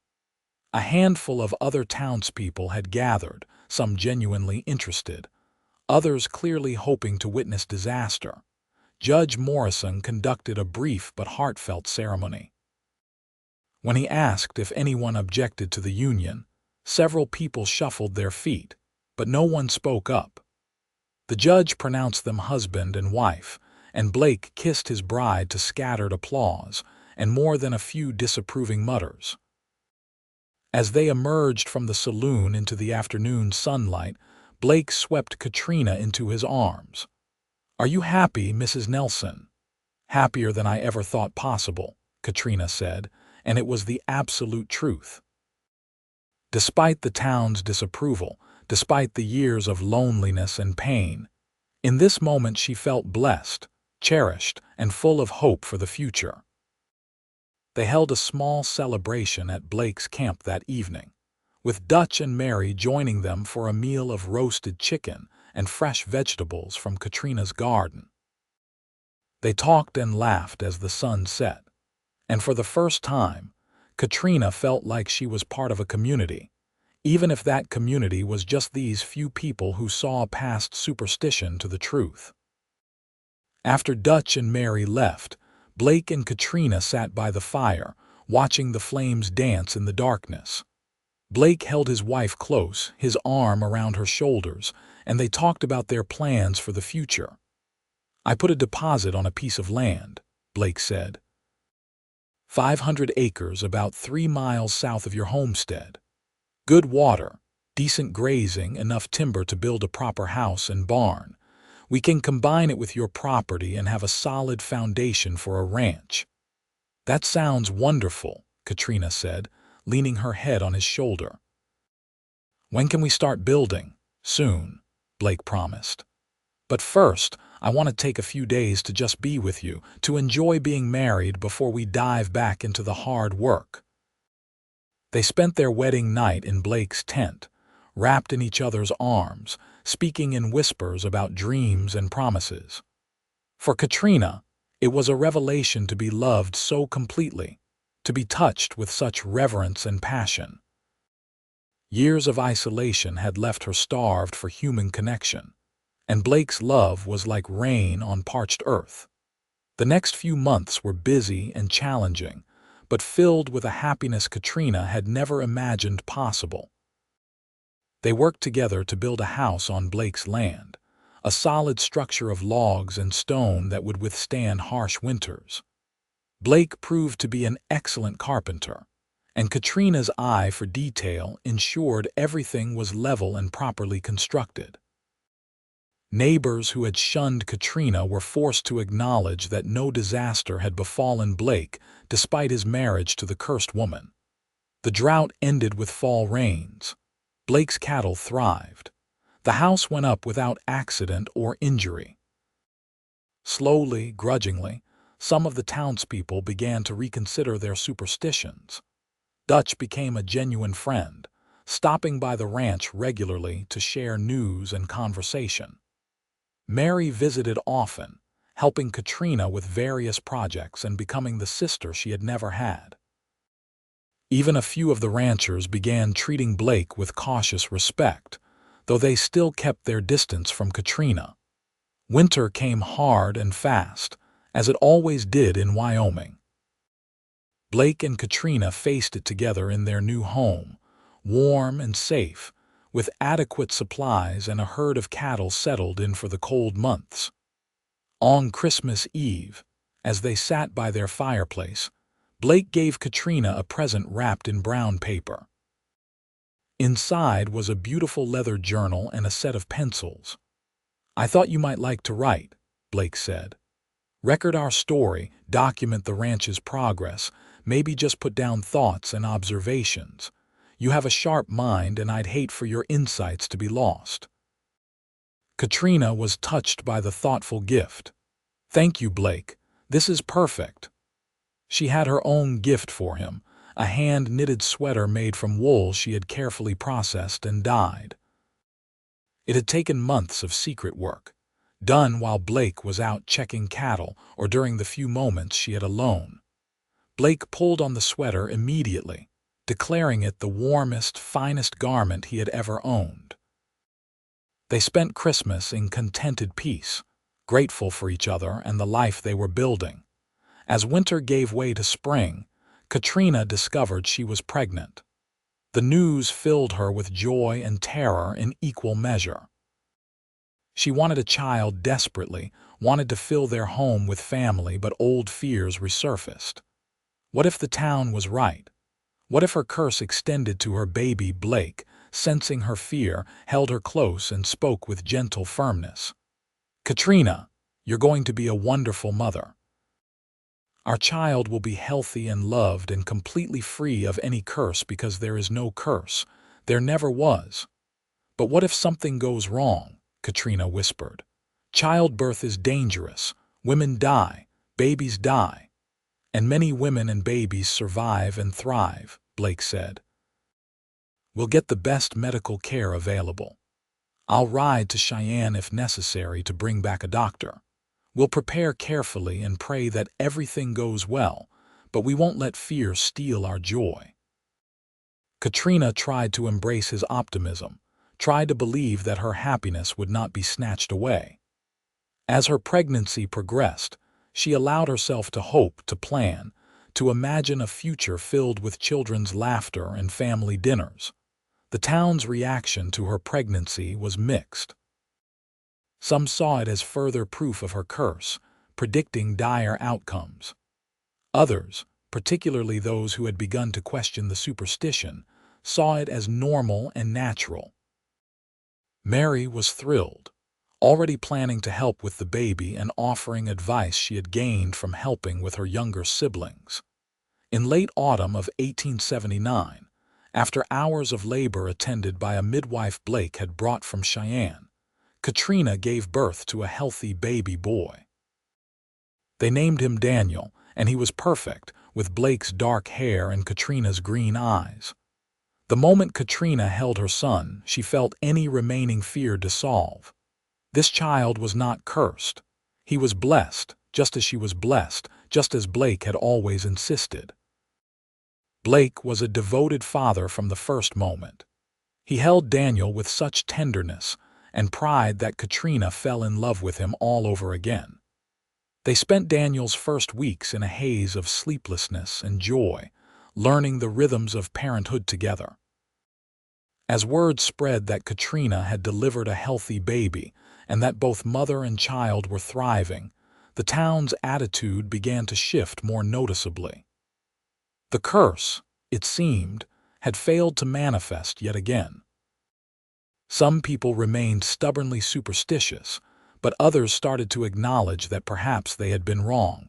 [SPEAKER 1] A handful of other townspeople had gathered, some genuinely interested, others clearly hoping to witness disaster. Judge Morrison conducted a brief but heartfelt ceremony. When he asked if anyone objected to the union, several people shuffled their feet, but no one spoke up. The judge pronounced them husband and wife, and Blake kissed his bride to scattered applause and more than a few disapproving mutters. As they emerged from the saloon into the afternoon sunlight, Blake swept Katrina into his arms. "Are you happy, Mrs. Nelson?" "Happier than I ever thought possible," Katrina said, and it was the absolute truth. Despite the town's disapproval, despite the years of loneliness and pain. In this moment she felt blessed, cherished, and full of hope for the future. They held a small celebration at Blake's camp that evening, with Dutch and Mary joining them for a meal of roasted chicken and fresh vegetables from Katrina's garden. They talked and laughed as the sun set, and for the first time, Katrina felt like she was part of a community, even if that community was just these few people who saw past superstition to the truth. After Dutch and Mary left, Blake and Katrina sat by the fire, watching the flames dance in the darkness. Blake held his wife close, his arm around her shoulders, and they talked about their plans for the future. "I put a deposit on a piece of land," Blake said. 500 acres about 3 miles south of your homestead. Good water, decent grazing, enough timber to build a proper house and barn. We can combine it with your property and have a solid foundation for a ranch." "That sounds wonderful," Katrina said, leaning her head on his shoulder. "When can we start building?" "Soon," Blake promised. "But first, I want to take a few days to just be with you, to enjoy being married before we dive back into the hard work." They spent their wedding night in Blake's tent, wrapped in each other's arms, speaking in whispers about dreams and promises. For Katrina, it was a revelation to be loved so completely, to be touched with such reverence and passion. Years of isolation had left her starved for human connection, and Blake's love was like rain on parched earth. The next few months were busy and challenging, but filled with a happiness Katrina had never imagined possible. They worked together to build a house on Blake's land, a solid structure of logs and stone that would withstand harsh winters. Blake proved to be an excellent carpenter, and Katrina's eye for detail ensured everything was level and properly constructed. Neighbors who had shunned Katrina were forced to acknowledge that no disaster had befallen Blake despite his marriage to the cursed woman. The drought ended with fall rains. Blake's cattle thrived. The house went up without accident or injury. Slowly, grudgingly, some of the townspeople began to reconsider their superstitions. Dutch became a genuine friend, stopping by the ranch regularly to share news and conversation. Mary visited often, helping Katrina with various projects and becoming the sister she had never had. Even a few of the ranchers began treating Blake with cautious respect, though they still kept their distance from Katrina. Winter came hard and fast, as it always did in Wyoming. Blake and Katrina faced it together in their new home, warm and safe, with adequate supplies and a herd of cattle settled in for the cold months. On Christmas Eve, as they sat by their fireplace, Blake gave Katrina a present wrapped in brown paper. Inside was a beautiful leather journal and a set of pencils. "I thought you might like to write," Blake said. "Record our story, document the ranch's progress, maybe just put down thoughts and observations. You have a sharp mind, and I'd hate for your insights to be lost." Katrina was touched by the thoughtful gift. "Thank you, Blake. This is perfect." She had her own gift for him, a hand-knitted sweater made from wool she had carefully processed and dyed. It had taken months of secret work, done while Blake was out checking cattle or during the few moments she had alone. Blake pulled on the sweater immediately, declaring it the warmest, finest garment he had ever owned. They spent Christmas in contented peace, grateful for each other and the life they were building. As winter gave way to spring, Katrina discovered she was pregnant. The news filled her with joy and terror in equal measure. She wanted a child desperately, wanted to fill their home with family, but old fears resurfaced. What if the town was right? What if her curse extended to her baby? Blake, sensing her fear, held her close and spoke with gentle firmness. "Katrina, you're going to be a wonderful mother. Our child will be healthy and loved and completely free of any curse, because there is no curse. There never was." But what if something goes wrong? Katrina whispered. Childbirth is dangerous. Women die. Babies die. And many women and babies survive and thrive, Blake said. We'll get the best medical care available. I'll ride to Cheyenne if necessary to bring back a doctor. We'll prepare carefully and pray that everything goes well, but we won't let fear steal our joy. Katrina tried to embrace his optimism, tried to believe that her happiness would not be snatched away. As her pregnancy progressed, she allowed herself to hope, to plan, to imagine a future filled with children's laughter and family dinners. The town's reaction to her pregnancy was mixed. Some saw it as further proof of her curse, predicting dire outcomes. Others, particularly those who had begun to question the superstition, saw it as normal and natural. Mary was thrilled, already planning to help with the baby and offering advice she had gained from helping with her younger siblings. In late autumn of 1879, after hours of labor attended by a midwife Blake had brought from Cheyenne, Katrina gave birth to a healthy baby boy. They named him Daniel, and he was perfect, with Blake's dark hair and Katrina's green eyes. The moment Katrina held her son, she felt any remaining fear dissolve. This child was not cursed. He was blessed, just as she was blessed, just as Blake had always insisted. Blake was a devoted father from the first moment. He held Daniel with such tenderness and pride that Katrina fell in love with him all over again. They spent Daniel's first weeks in a haze of sleeplessness and joy, learning the rhythms of parenthood together. As word spread that Katrina had delivered a healthy baby and that both mother and child were thriving, the town's attitude began to shift more noticeably. The curse, it seemed, had failed to manifest yet again. Some people remained stubbornly superstitious, but others started to acknowledge that perhaps they had been wrong.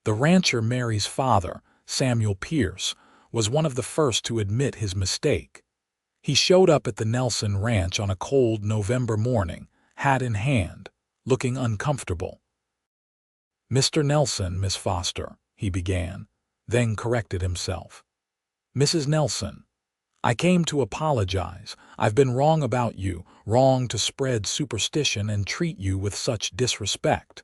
[SPEAKER 1] The rancher Mary's father, Samuel Pierce, was one of the first to admit his mistake. He showed up at the Nelson Ranch on a cold November morning, hat in hand, looking uncomfortable. "Mr. Nelson, Miss Foster," he began, then corrected himself. "Mrs. Nelson, I came to apologize. I've been wrong about you, wrong to spread superstition and treat you with such disrespect.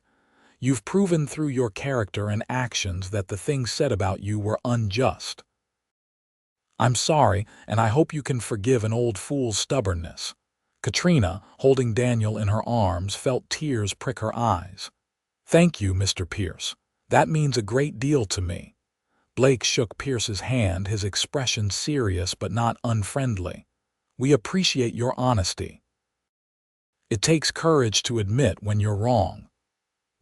[SPEAKER 1] You've proven through your character and actions that the things said about you were unjust. I'm sorry, and I hope you can forgive an old fool's stubbornness." Katrina, holding Daniel in her arms, felt tears prick her eyes. "Thank you, Mr. Pierce. That means a great deal to me." Blake shook Pierce's hand, his expression serious but not unfriendly. "We appreciate your honesty. It takes courage to admit when you're wrong."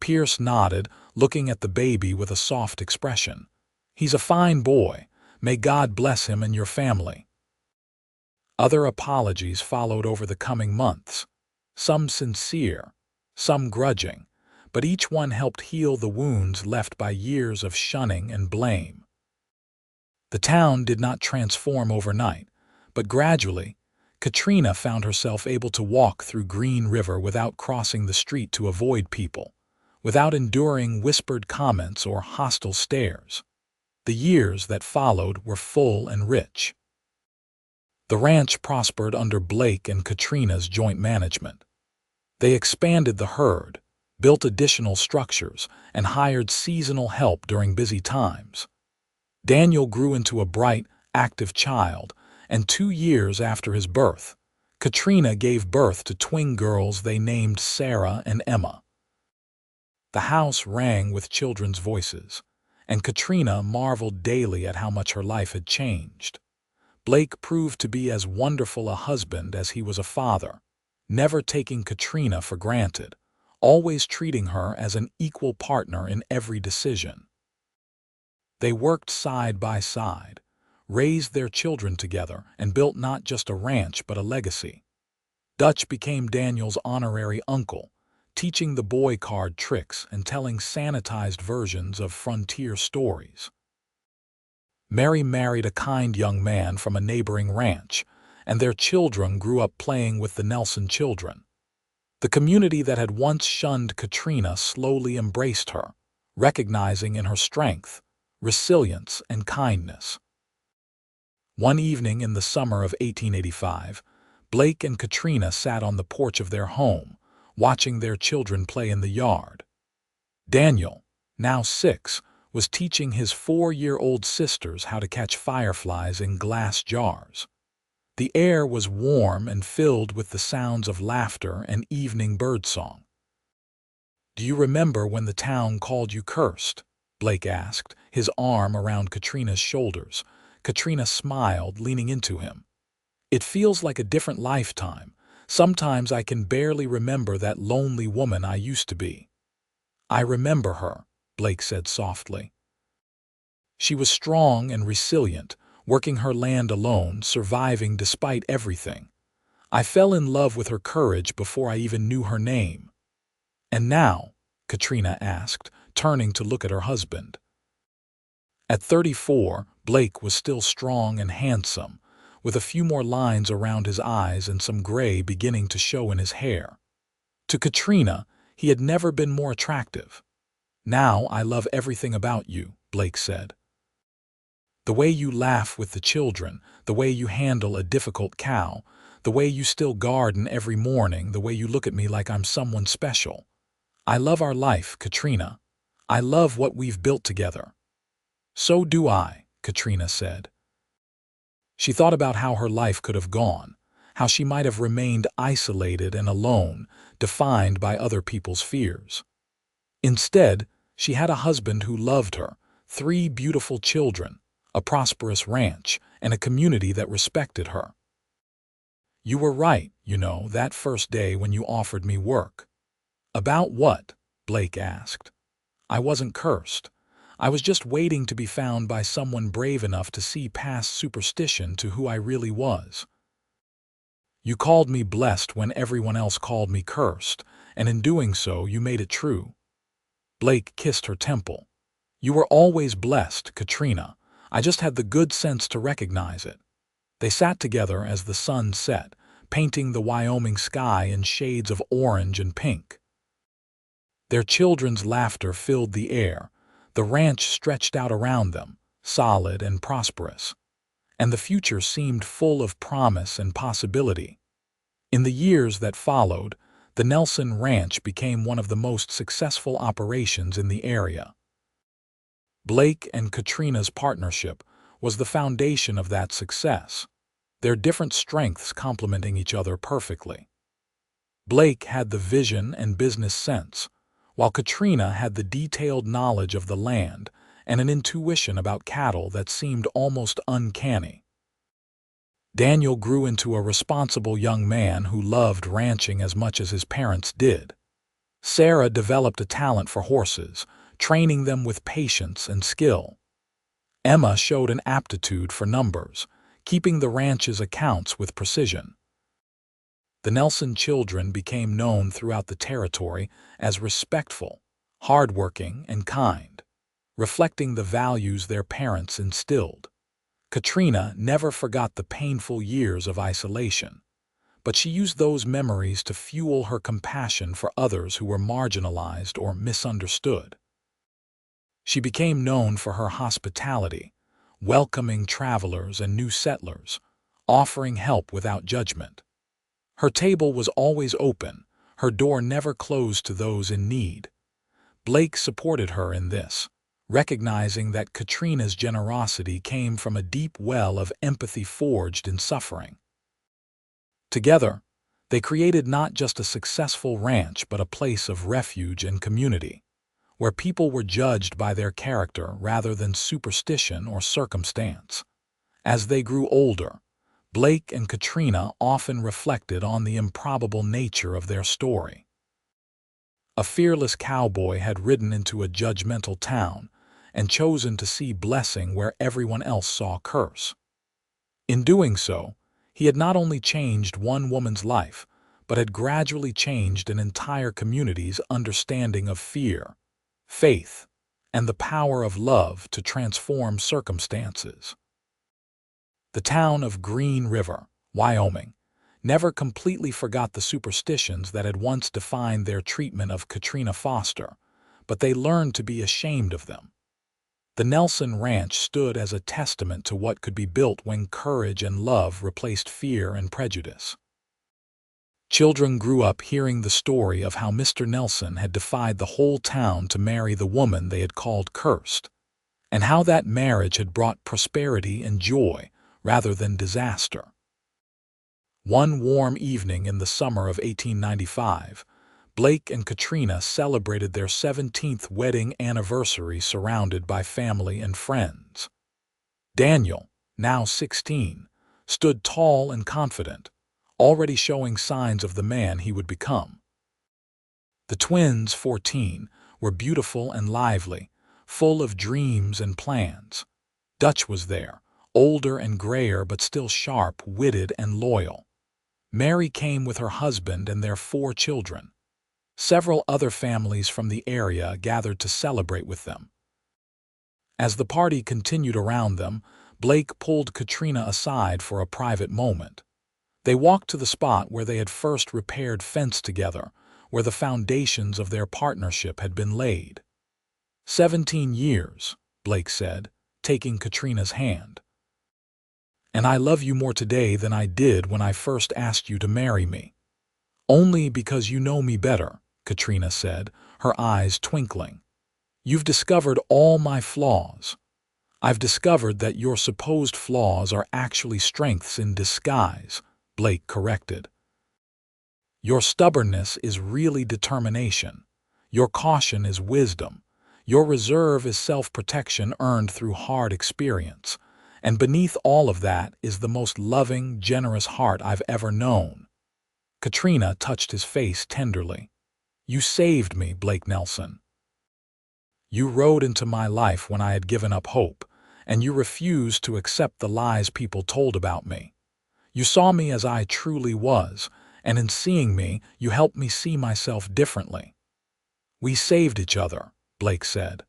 [SPEAKER 1] Pierce nodded, looking at the baby with a soft expression. "He's a fine boy. May God bless him and your family." Other apologies followed over the coming months, some sincere, some grudging, but each one helped heal the wounds left by years of shunning and blame. The town did not transform overnight, but gradually, Katrina found herself able to walk through Green River without crossing the street to avoid people, without enduring whispered comments or hostile stares. The years that followed were full and rich. The ranch prospered under Blake and Katrina's joint management. They expanded the herd, built additional structures, and hired seasonal help during busy times. Daniel grew into a bright, active child, and 2 years after his birth, Katrina gave birth to twin girls they named Sarah and Emma. The house rang with children's voices, and Katrina marveled daily at how much her life had changed. Blake proved to be as wonderful a husband as he was a father, never taking Katrina for granted, always treating her as an equal partner in every decision. They worked side by side, raised their children together, and built not just a ranch but a legacy. Dutch became Daniel's honorary uncle, teaching the boy card tricks and telling sanitized versions of frontier stories. Mary married a kind young man from a neighboring ranch, and their children grew up playing with the Nelson children. The community that had once shunned Katrina slowly embraced her, recognizing in her strength, resilience, and kindness. One evening in the summer of 1885, Blake and Katrina sat on the porch of their home, watching their children play in the yard. Daniel, now 6, was teaching his 4-year-old sisters how to catch fireflies in glass jars. The air was warm and filled with the sounds of laughter and evening birdsong. "Do you remember when the town called you cursed?" Blake asked, his arm around Katrina's shoulders. Katrina smiled, leaning into him. "It feels like a different lifetime. Sometimes I can barely remember that lonely woman I used to be." "I remember her," Blake said softly. "She was strong and resilient, working her land alone, surviving despite everything. I fell in love with her courage before I even knew her name." "And now?" Katrina asked, turning to look at her husband. At 34, Blake was still strong and handsome, with a few more lines around his eyes and some gray beginning to show in his hair. To Katrina, he had never been more attractive. "Now I love everything about you," Blake said. "The way you laugh with the children, the way you handle a difficult cow, the way you still garden every morning, the way you look at me like I'm someone special. I love our life, Katrina. I love what we've built together." "So do I," Katrina said. She thought about how her life could have gone, how she might have remained isolated and alone, defined by other people's fears. Instead, she had a husband who loved her, 3 beautiful children, a prosperous ranch, and a community that respected her. "You were right, that first day when you offered me work." "About what?" Blake asked. "I wasn't cursed. I was just waiting to be found by someone brave enough to see past superstition to who I really was." "You called me blessed when everyone else called me cursed, and in doing so you made it true." Blake kissed her temple. "You were always blessed, Katrina. I just had the good sense to recognize it." They sat together as the sun set, painting the Wyoming sky in shades of orange and pink. Their children's laughter filled the air. The ranch stretched out around them, solid and prosperous, and the future seemed full of promise and possibility. In the years that followed, the Nelson Ranch became one of the most successful operations in the area. Blake and Katrina's partnership was the foundation of that success, their different strengths complementing each other perfectly. Blake had the vision and business sense, while Katrina had the detailed knowledge of the land and an intuition about cattle that seemed almost uncanny. Daniel grew into a responsible young man who loved ranching as much as his parents did. Sarah developed a talent for horses, training them with patience and skill. Emma showed an aptitude for numbers, keeping the ranch's accounts with precision. The Nelson children became known throughout the territory as respectful, hardworking, and kind, reflecting the values their parents instilled. Katrina never forgot the painful years of isolation, but she used those memories to fuel her compassion for others who were marginalized or misunderstood. She became known for her hospitality, welcoming travelers and new settlers, offering help without judgment. Her table was always open, her door never closed to those in need. Blake supported her in this, recognizing that Katrina's generosity came from a deep well of empathy forged in suffering. Together, they created not just a successful ranch but a place of refuge and community, where people were judged by their character rather than superstition or circumstance. As they grew older, Blake and Katrina often reflected on the improbable nature of their story. A fearless cowboy had ridden into a judgmental town and chosen to see blessing where everyone else saw curse. In doing so, he had not only changed one woman's life, but had gradually changed an entire community's understanding of fear, faith, and the power of love to transform circumstances. The town of Green River, Wyoming, never completely forgot the superstitions that had once defined their treatment of Katrina Foster, but they learned to be ashamed of them. The Nelson Ranch stood as a testament to what could be built when courage and love replaced fear and prejudice. Children grew up hearing the story of how Mr. Nelson had defied the whole town to marry the woman they had called cursed, and how that marriage had brought prosperity and joy rather than disaster. One warm evening in the summer of 1895, Blake and Katrina celebrated their 17th wedding anniversary surrounded by family and friends. Daniel, now 16, stood tall and confident, already showing signs of the man he would become. The twins, 14, were beautiful and lively, full of dreams and plans. Dutch was there, older and grayer but still sharp-witted and loyal. Mary came with her husband and their 4 children. Several other families from the area gathered to celebrate with them. As the party continued around them, Blake pulled Katrina aside for a private moment. They walked to the spot where they had first repaired fence together, where the foundations of their partnership had been laid. 17 years, Blake said, taking Katrina's hand. And I love you more today than I did when I first asked you to marry me. Only because you know me better, Katrina said, her eyes twinkling. You've discovered all my flaws. I've discovered that your supposed flaws are actually strengths in disguise, Blake corrected. Your stubbornness is really determination. Your caution is wisdom. Your reserve is self-protection earned through hard experience. And beneath all of that is the most loving, generous heart I've ever known. Katrina touched his face tenderly. You saved me, Blake Nelson. You rode into my life when I had given up hope, and you refused to accept the lies people told about me. You saw me as I truly was, and in seeing me, you helped me see myself differently. We saved each other, Blake said.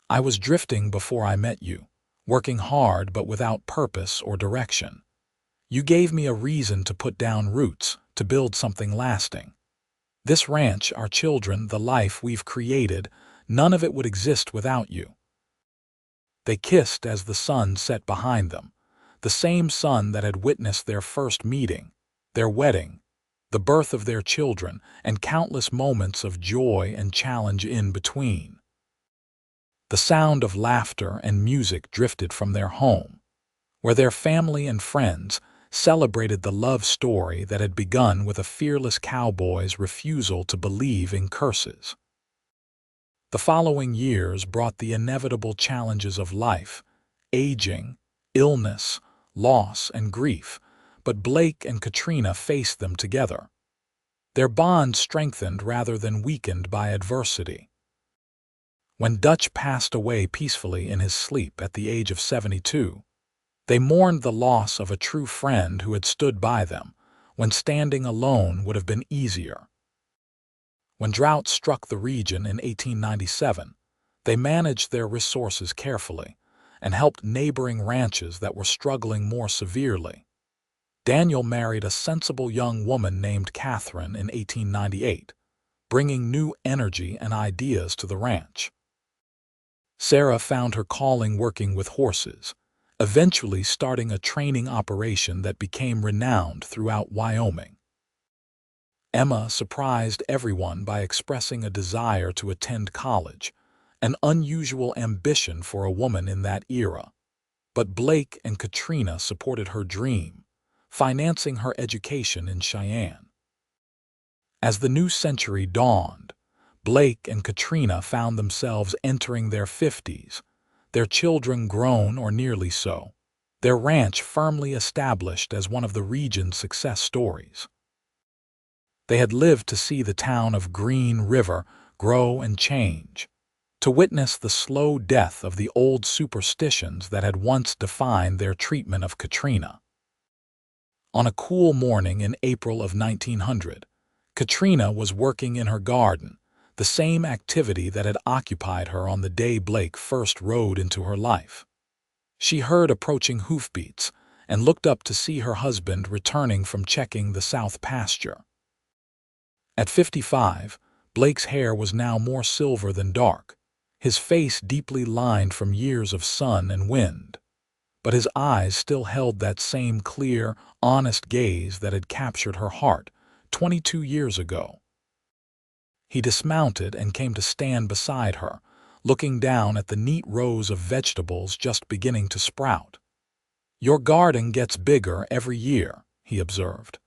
[SPEAKER 1] I was drifting before I met you, working hard but without purpose or direction. You gave me a reason to put down roots, to build something lasting. This ranch, our children, the life we've created, none of it would exist without you. They kissed as the sun set behind them, the same sun that had witnessed their first meeting, their wedding, the birth of their children, and countless moments of joy and challenge in between. The sound of laughter and music drifted from their home, where their family and friends celebrated the love story that had begun with a fearless cowboy's refusal to believe in curses. The following years brought the inevitable challenges of life, aging, illness, loss, and grief, but Blake and Katrina faced them together. Their bond strengthened rather than weakened by adversity. When Dutch passed away peacefully in his sleep at the age of 72, they mourned the loss of a true friend who had stood by them when standing alone would have been easier. When drought struck the region in 1897, they managed their resources carefully and helped neighboring ranches that were struggling more severely. Daniel married a sensible young woman named Catherine in 1898, bringing new energy and ideas to the ranch. Sarah found her calling working with horses, eventually starting a training operation that became renowned throughout Wyoming. Emma surprised everyone by expressing a desire to attend college, an unusual ambition for a woman in that era. But Blake and Katrina supported her dream, financing her education in Cheyenne. As the new century dawned, Blake and Katrina found themselves entering their 50s, their children grown or nearly so, their ranch firmly established as one of the region's success stories. They had lived to see the town of Green River grow and change, to witness the slow death of the old superstitions that had once defined their treatment of Katrina. On a cool morning in April of 1900, Katrina was working in her garden, the same activity that had occupied her on the day Blake first rode into her life. She heard approaching hoofbeats and looked up to see her husband returning from checking the south pasture. At 55, Blake's hair was now more silver than dark, his face deeply lined from years of sun and wind. But his eyes still held that same clear, honest gaze that had captured her heart 22 years ago. He dismounted and came to stand beside her, looking down at the neat rows of vegetables just beginning to sprout. "Your garden gets bigger every year," he observed.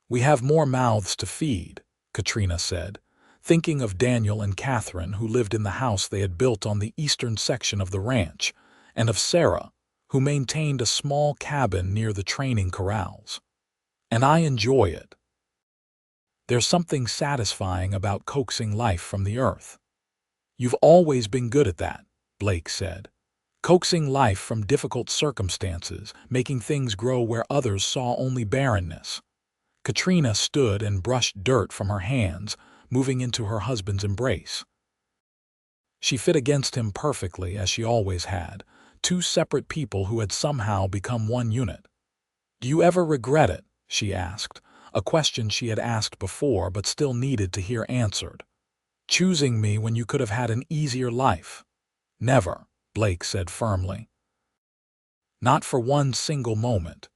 [SPEAKER 1] "We have more mouths to feed," Katrina said, thinking of Daniel and Catherine, who lived in the house they had built on the eastern section of the ranch, and of Sarah, who maintained a small cabin near the training corrals. "And I enjoy it. There's something satisfying about coaxing life from the earth." "You've always been good at that," Blake said. "Coaxing life from difficult circumstances, making things grow where others saw only barrenness." Katrina stood and brushed dirt from her hands, moving into her husband's embrace. She fit against him perfectly, as she always had, two separate people who had somehow become one unit. "Do you ever regret it?" she asked, a question she had asked before but still needed to hear answered. "Choosing me when you could have had an easier life?" "Never," Blake said firmly. "Not for one single moment.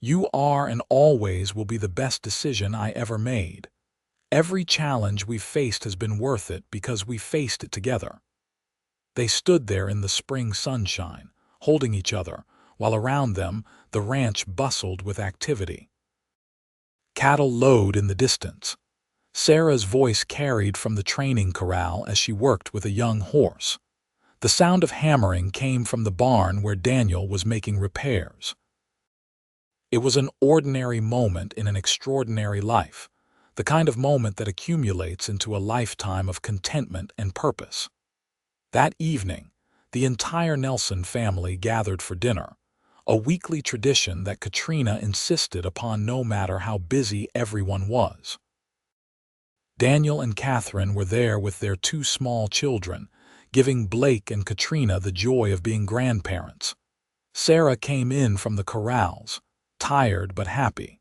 [SPEAKER 1] You are and always will be the best decision I ever made. Every challenge we've faced has been worth it because we faced it together." They stood there in the spring sunshine, holding each other, while around them the ranch bustled with activity. Cattle lowed in the distance. Sarah's voice carried from the training corral as she worked with a young horse. The sound of hammering came from the barn where Daniel was making repairs. It was an ordinary moment in an extraordinary life, the kind of moment that accumulates into a lifetime of contentment and purpose. That evening, the entire Nelson family gathered for dinner, a weekly tradition that Katrina insisted upon no matter how busy everyone was. Daniel and Catherine were there with their two small children, giving Blake and Katrina the joy of being grandparents. Sarah came in from the corrals, tired but happy.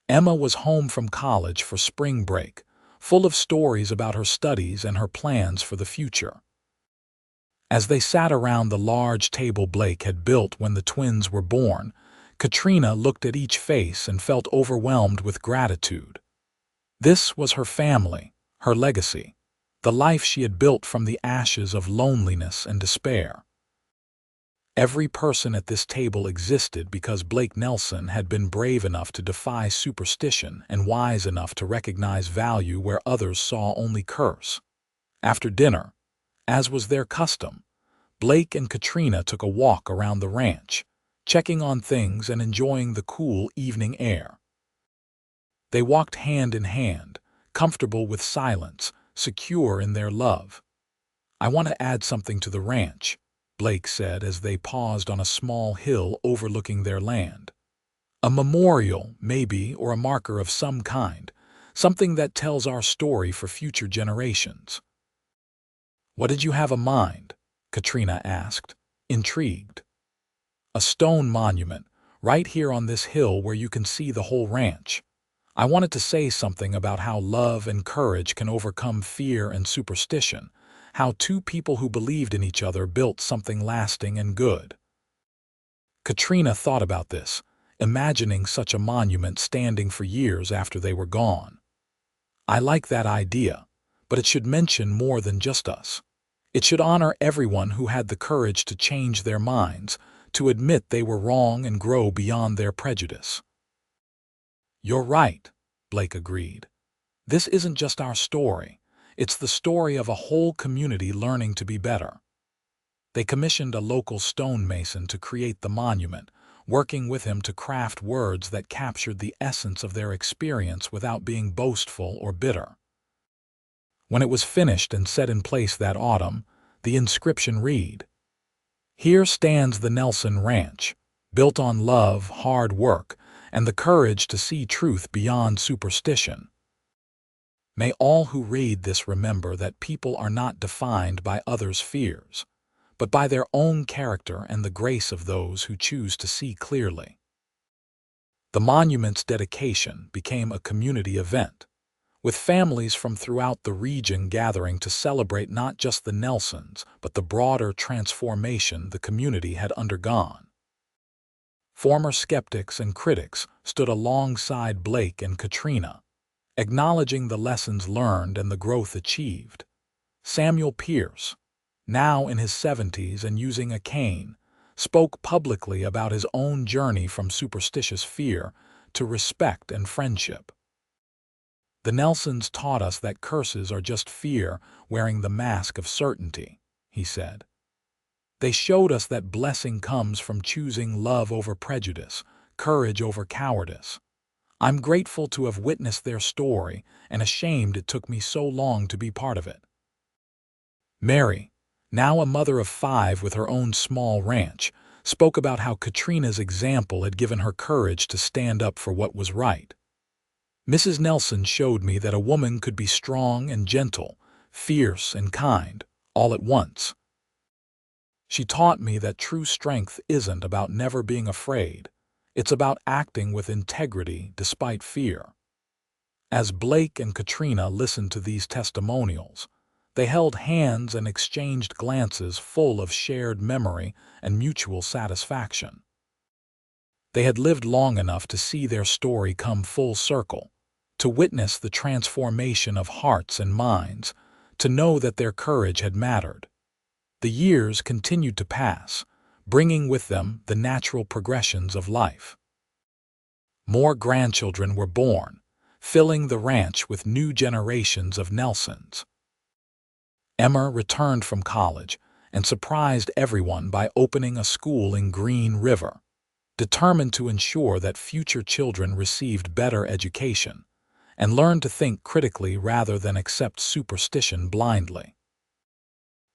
[SPEAKER 1] Emma was home from college for spring break, full of stories about her studies and her plans for the future. As they sat around the large table Blake had built when the twins were born, Katrina looked at each face and felt overwhelmed with gratitude. This was her family, her legacy, the life she had built from the ashes of loneliness and despair. Every person at this table existed because Blake Nelson had been brave enough to defy superstition and wise enough to recognize value where others saw only curse. After dinner, as was their custom, Blake and Katrina took a walk around the ranch, checking on things and enjoying the cool evening air. They walked hand in hand, comfortable with silence, secure in their love. "I want to add something to the ranch," Blake said as they paused on a small hill overlooking their land. "A memorial, maybe, or a marker of some kind, something that tells our story for future generations." "What did you have in mind?" Katrina asked, intrigued. "A stone monument, right here on this hill where you can see the whole ranch. I wanted to say something about how love and courage can overcome fear and superstition, how two people who believed in each other built something lasting and good." Katrina thought about this, imagining such a monument standing for years after they were gone. "I like that idea, but it should mention more than just us. It should honor everyone who had the courage to change their minds, to admit they were wrong and grow beyond their prejudice." "You're right," Blake agreed. "This isn't just our story. It's the story of a whole community learning to be better." They commissioned a local stonemason to create the monument, working with him to craft words that captured the essence of their experience without being boastful or bitter. When it was finished and set in place that autumn, the inscription read, "Here stands the Nelson Ranch, built on love, hard work, and the courage to see truth beyond superstition. May all who read this remember that people are not defined by others' fears, but by their own character and the grace of those who choose to see clearly. The monument's dedication became a community event, with families from throughout the region gathering to celebrate not just the Nelsons, but the broader transformation the community had undergone. Former skeptics and critics stood alongside Blake and Katrina, acknowledging the lessons learned and the growth achieved. Samuel Pierce, now in his 70s and using a cane, spoke publicly about his own journey from superstitious fear to respect and friendship. "The Nelsons taught us that curses are just fear wearing the mask of certainty," he said. "They showed us that blessing comes from choosing love over prejudice, courage over cowardice. I'm grateful to have witnessed their story and ashamed it took me so long to be part of it." Mary, now a mother of 5 with her own small ranch, spoke about how Katrina's example had given her courage to stand up for what was right. "Mrs. Nelson showed me that a woman could be strong and gentle, fierce and kind, all at once. She taught me that true strength isn't about never being afraid. It's about acting with integrity despite fear." As Blake and Katrina listened to these testimonials, they held hands and exchanged glances full of shared memory and mutual satisfaction. They had lived long enough to see their story come full circle, to witness the transformation of hearts and minds, to know that their courage had mattered. The years continued to pass, bringing with them the natural progressions of life. More grandchildren were born, filling the ranch with new generations of Nelsons. Emma returned from college and surprised everyone by opening a school in Green River, determined to ensure that future children received better education and learned to think critically rather than accept superstition blindly.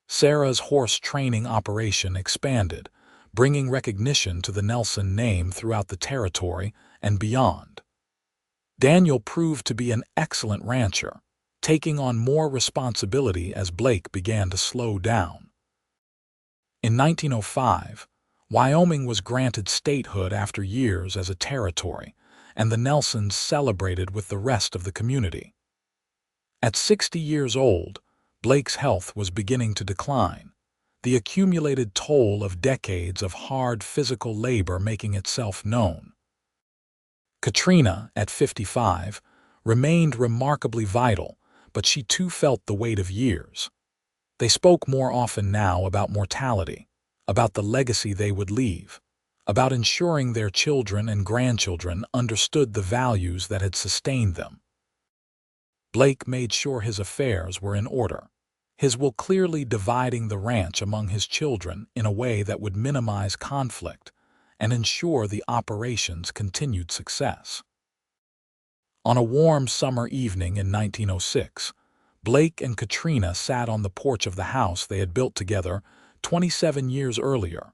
[SPEAKER 1] Sarah's horse training operation expanded, bringing recognition to the Nelson name throughout the territory and beyond. Daniel proved to be an excellent rancher, taking on more responsibility as Blake began to slow down. In 1905, Wyoming was granted statehood after years as a territory, and the Nelsons celebrated with the rest of the community. At 60 years old, Blake's health was beginning to decline, the accumulated toll of decades of hard physical labor making itself known. Katrina, at 55, remained remarkably vital, but she too felt the weight of years. They spoke more often now about mortality, about the legacy they would leave, about ensuring their children and grandchildren understood the values that had sustained them. Blake made sure his affairs were in order, his will clearly dividing the ranch among his children in a way that would minimize conflict and ensure the operation's continued success. On a warm summer evening in 1906, Blake and Katrina sat on the porch of the house they had built together 27 years earlier.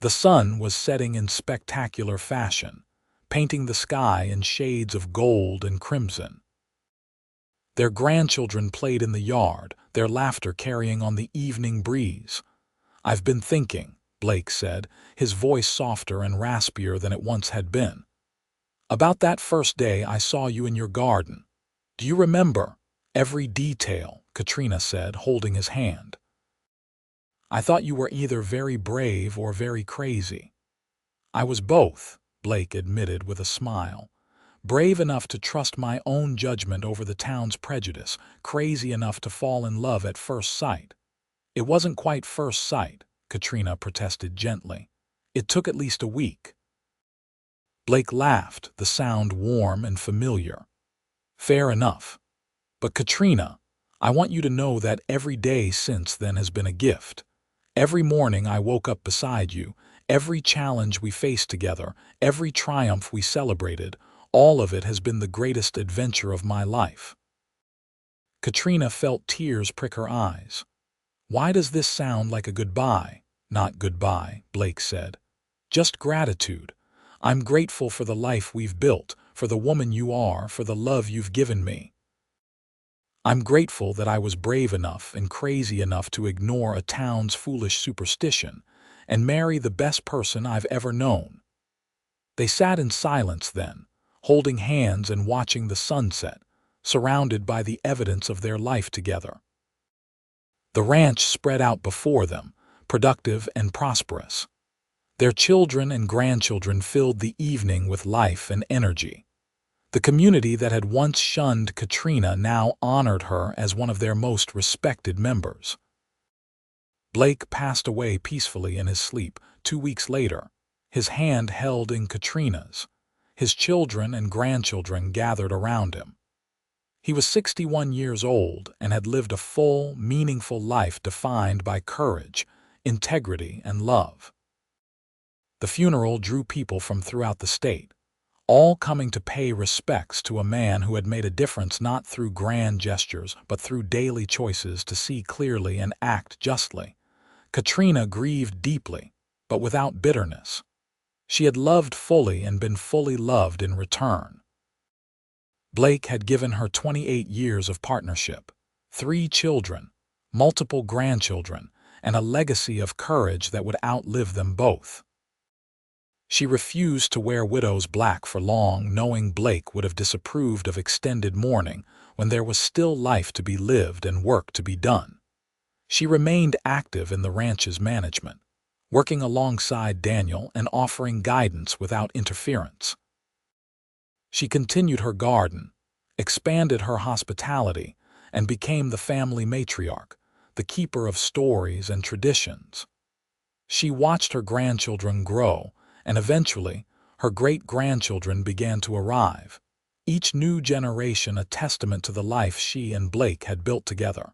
[SPEAKER 1] The sun was setting in spectacular fashion, painting the sky in shades of gold and crimson. Their grandchildren played in the yard, their laughter carrying on the evening breeze. "I've been thinking," Blake said, his voice softer and raspier than it once had been, "about that first day I saw you in your garden. Do you remember?" "Every detail," Katrina said, holding his hand. "I thought you were either very brave or very crazy." "I was both," Blake admitted with a smile. "Brave enough to trust my own judgment over the town's prejudice, crazy enough to fall in love at first sight." "It wasn't quite first sight," Katrina protested gently. "It took at least a week." Blake laughed, the sound warm and familiar. "Fair enough. But Katrina, I want you to know that every day since then has been a gift. Every morning I woke up beside you, every challenge we faced together, every triumph we celebrated, all of it has been the greatest adventure of my life." Katrina felt tears prick her eyes. "Why does this sound like a goodbye?" "Not goodbye," Blake said. "Just gratitude. I'm grateful for the life we've built, for the woman you are, for the love you've given me." I'm grateful that I was brave enough and crazy enough to ignore a town's foolish superstition and marry the best person I've ever known." They sat in silence then, holding hands and watching the sunset, surrounded by the evidence of their life together. The ranch spread out before them, productive and prosperous. Their children and grandchildren filled the evening with life and energy. The community that had once shunned Katrina now honored her as one of their most respected members. Blake passed away peacefully in his sleep 2 weeks later, his hand held in Katrina's. His children and grandchildren gathered around him. He was 61 years old and had lived a full, meaningful life defined by courage, integrity, and love. The funeral drew people from throughout the state, all coming to pay respects to a man who had made a difference not through grand gestures but through daily choices to see clearly and act justly. Katrina grieved deeply, but without bitterness. She had loved fully and been fully loved in return. Blake had given her 28 years of partnership, 3 children, multiple grandchildren, and a legacy of courage that would outlive them both. She refused to wear widow's black for long, knowing Blake would have disapproved of extended mourning when there was still life to be lived and work to be done. She remained active in the ranch's management, working alongside Daniel and offering guidance without interference. She continued her garden, expanded her hospitality, and became the family matriarch, the keeper of stories and traditions. She watched her grandchildren grow, and eventually, her great-grandchildren began to arrive, each new generation a testament to the life she and Blake had built together.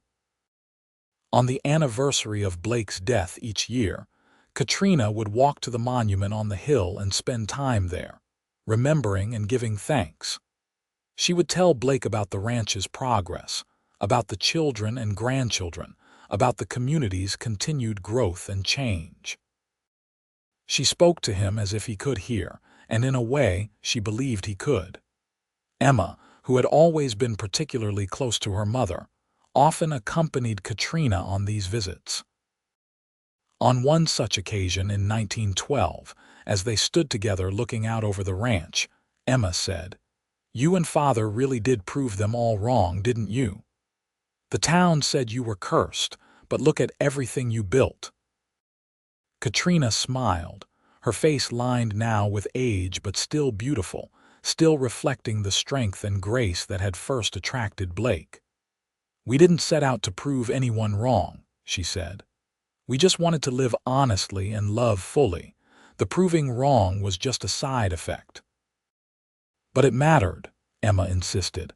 [SPEAKER 1] On the anniversary of Blake's death each year, Katrina would walk to the monument on the hill and spend time there, remembering and giving thanks. She would tell Blake about the ranch's progress, about the children and grandchildren, about the community's continued growth and change. She spoke to him as if he could hear, and in a way she believed he could. Emma, who had always been particularly close to her mother, often accompanied Katrina on these visits. On one such occasion in 1912, as they stood together looking out over the ranch, Emma said, "You and Father really did prove them all wrong, didn't you? The town said you were cursed, but look at everything you built." Katrina smiled, her face lined now with age but still beautiful, still reflecting the strength and grace that had first attracted Blake. "We didn't set out to prove anyone wrong," she said. "We just wanted to live honestly and love fully. The proving wrong was just a side effect." "But it mattered," Emma insisted.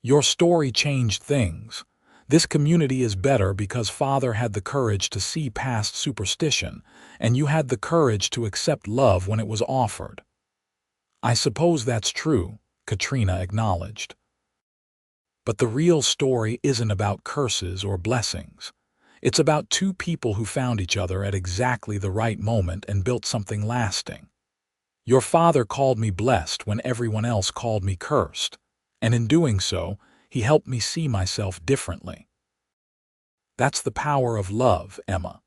[SPEAKER 1] "Your story changed things. This community is better because Father had the courage to see past superstition, and you had the courage to accept love when it was offered." "I suppose that's true," Katrina acknowledged. "But the real story isn't about curses or blessings. It's about 2 people who found each other at exactly the right moment and built something lasting. Your father called me blessed when everyone else called me cursed, and in doing so, he helped me see myself differently. That's the power of love, Emma.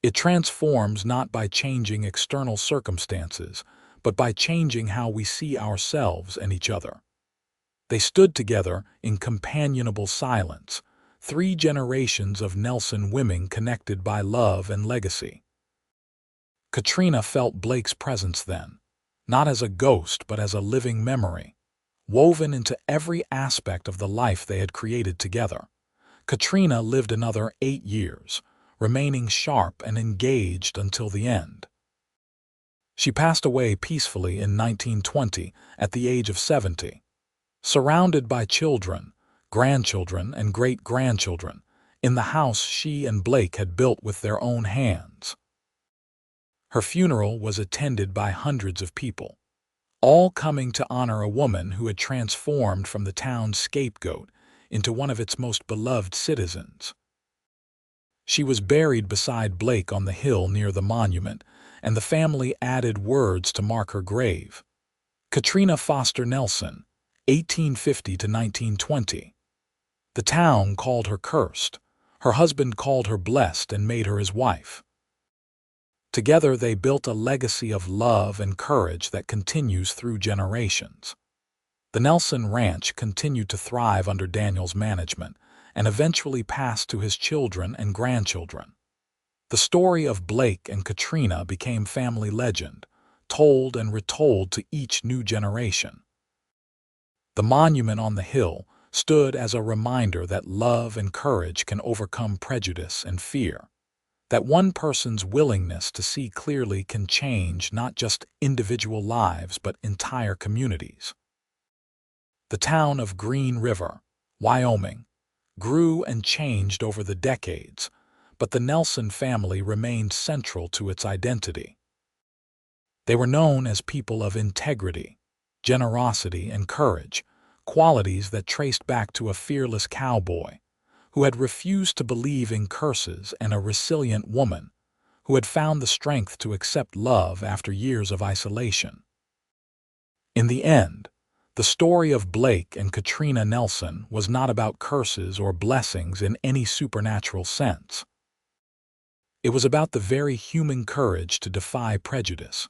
[SPEAKER 1] It transforms not by changing external circumstances, but by changing how we see ourselves and each other." They stood together in companionable silence, 3 generations of Nelson women connected by love and legacy. Katrina felt Blake's presence then, not as a ghost but as a living memory, woven into every aspect of the life they had created together. Katrina lived another 8 years, remaining sharp and engaged until the end. She passed away peacefully in 1920 at the age of 70, surrounded by children, grandchildren, and great-grandchildren, in the house she and Blake had built with their own hands. Her funeral was attended by hundreds of people, all coming to honor a woman who had transformed from the town's scapegoat into one of its most beloved citizens. She was buried beside Blake on the hill near the monument, and the family added words to mark her grave. Katrina Foster Nelson, 1850 to 1920. The town called her cursed. Her husband called her blessed and made her his wife. Together they built a legacy of love and courage that continues through generations. The Nelson Ranch continued to thrive under Daniel's management and eventually passed to his children and grandchildren. The story of Blake and Katrina became family legend, told and retold to each new generation. The monument on the hill stood as a reminder that love and courage can overcome prejudice and fear, that one person's willingness to see clearly can change not just individual lives but entire communities. The town of Green River, Wyoming, grew and changed over the decades, but the Nelson family remained central to its identity. They were known as people of integrity, generosity, and courage, qualities that traced back to a fearless cowboy who had refused to believe in curses and a resilient woman who had found the strength to accept love after years of isolation. In the end, the story of Blake and Katrina Nelson was not about curses or blessings in any supernatural sense. It was about the very human courage to defy prejudice,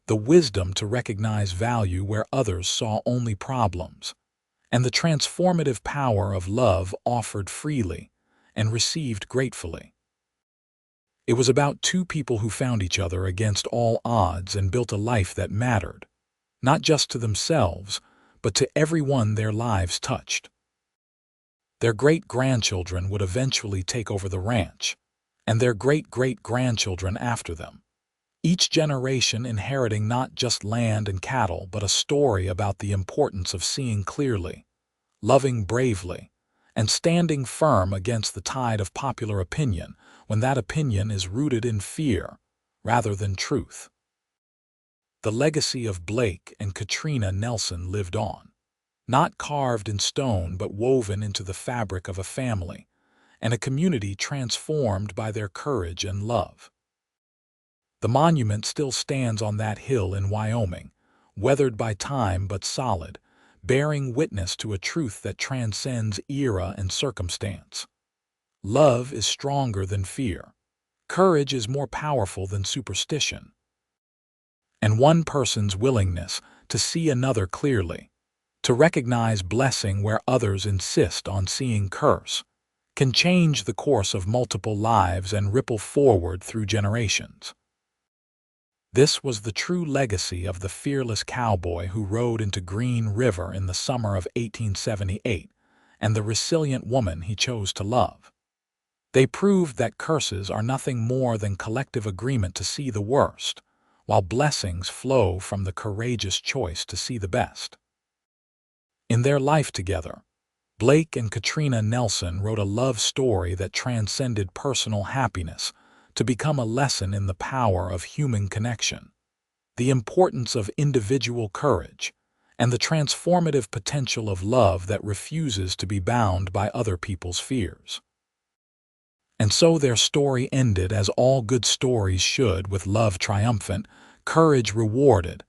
[SPEAKER 1] the wisdom to recognize value where others saw only problems, and the transformative power of love offered freely and received gratefully. It was about two people who found each other against all odds and built a life that mattered, not just to themselves, but to everyone their lives touched. Their great-grandchildren would eventually take over the ranch, and their great-great-grandchildren after them, each generation inheriting not just land and cattle, but a story about the importance of seeing clearly, loving bravely, and standing firm against the tide of popular opinion when that opinion is rooted in fear rather than truth. The legacy of Blake and Katrina Nelson lived on, not carved in stone but woven into the fabric of a family and a community transformed by their courage and love. The monument still stands on that hill in Wyoming, weathered by time but solid, bearing witness to a truth that transcends era and circumstance. Love is stronger than fear. Courage is more powerful than superstition. And one person's willingness to see another clearly, to recognize blessing where others insist on seeing curse, can change the course of multiple lives and ripple forward through generations. This was the true legacy of the fearless cowboy who rode into Green River in the summer of 1878 and the resilient woman he chose to love. They proved that curses are nothing more than collective agreement to see the worst, while blessings flow from the courageous choice to see the best. In their life together, Blake and Katrina Nelson wrote a love story that transcended personal happiness to become a lesson in the power of human connection, the importance of individual courage, and the transformative potential of love that refuses to be bound by other people's fears. And so their story ended as all good stories should, with love triumphant, courage rewarded,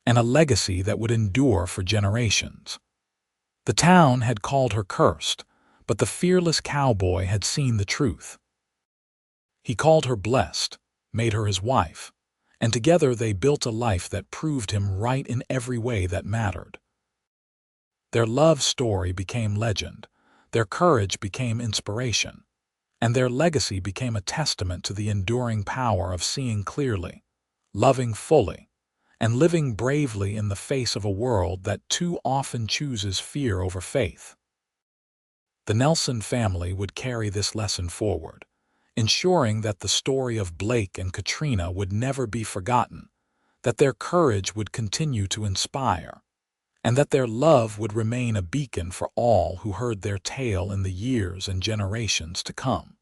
[SPEAKER 1] and a legacy that would endure for generations. The town had called her cursed, but the fearless cowboy had seen the truth. He called her blessed, made her his wife, and together they built a life that proved him right in every way that mattered. Their love story became legend, their courage became inspiration, and their legacy became a testament to the enduring power of seeing clearly, loving fully, and living bravely in the face of a world that too often chooses fear over faith. The Nelson family would carry this lesson forward, ensuring that the story of Blake and Katrina would never be forgotten, that their courage would continue to inspire, and that their love would remain a beacon for all who heard their tale in the years and generations to come.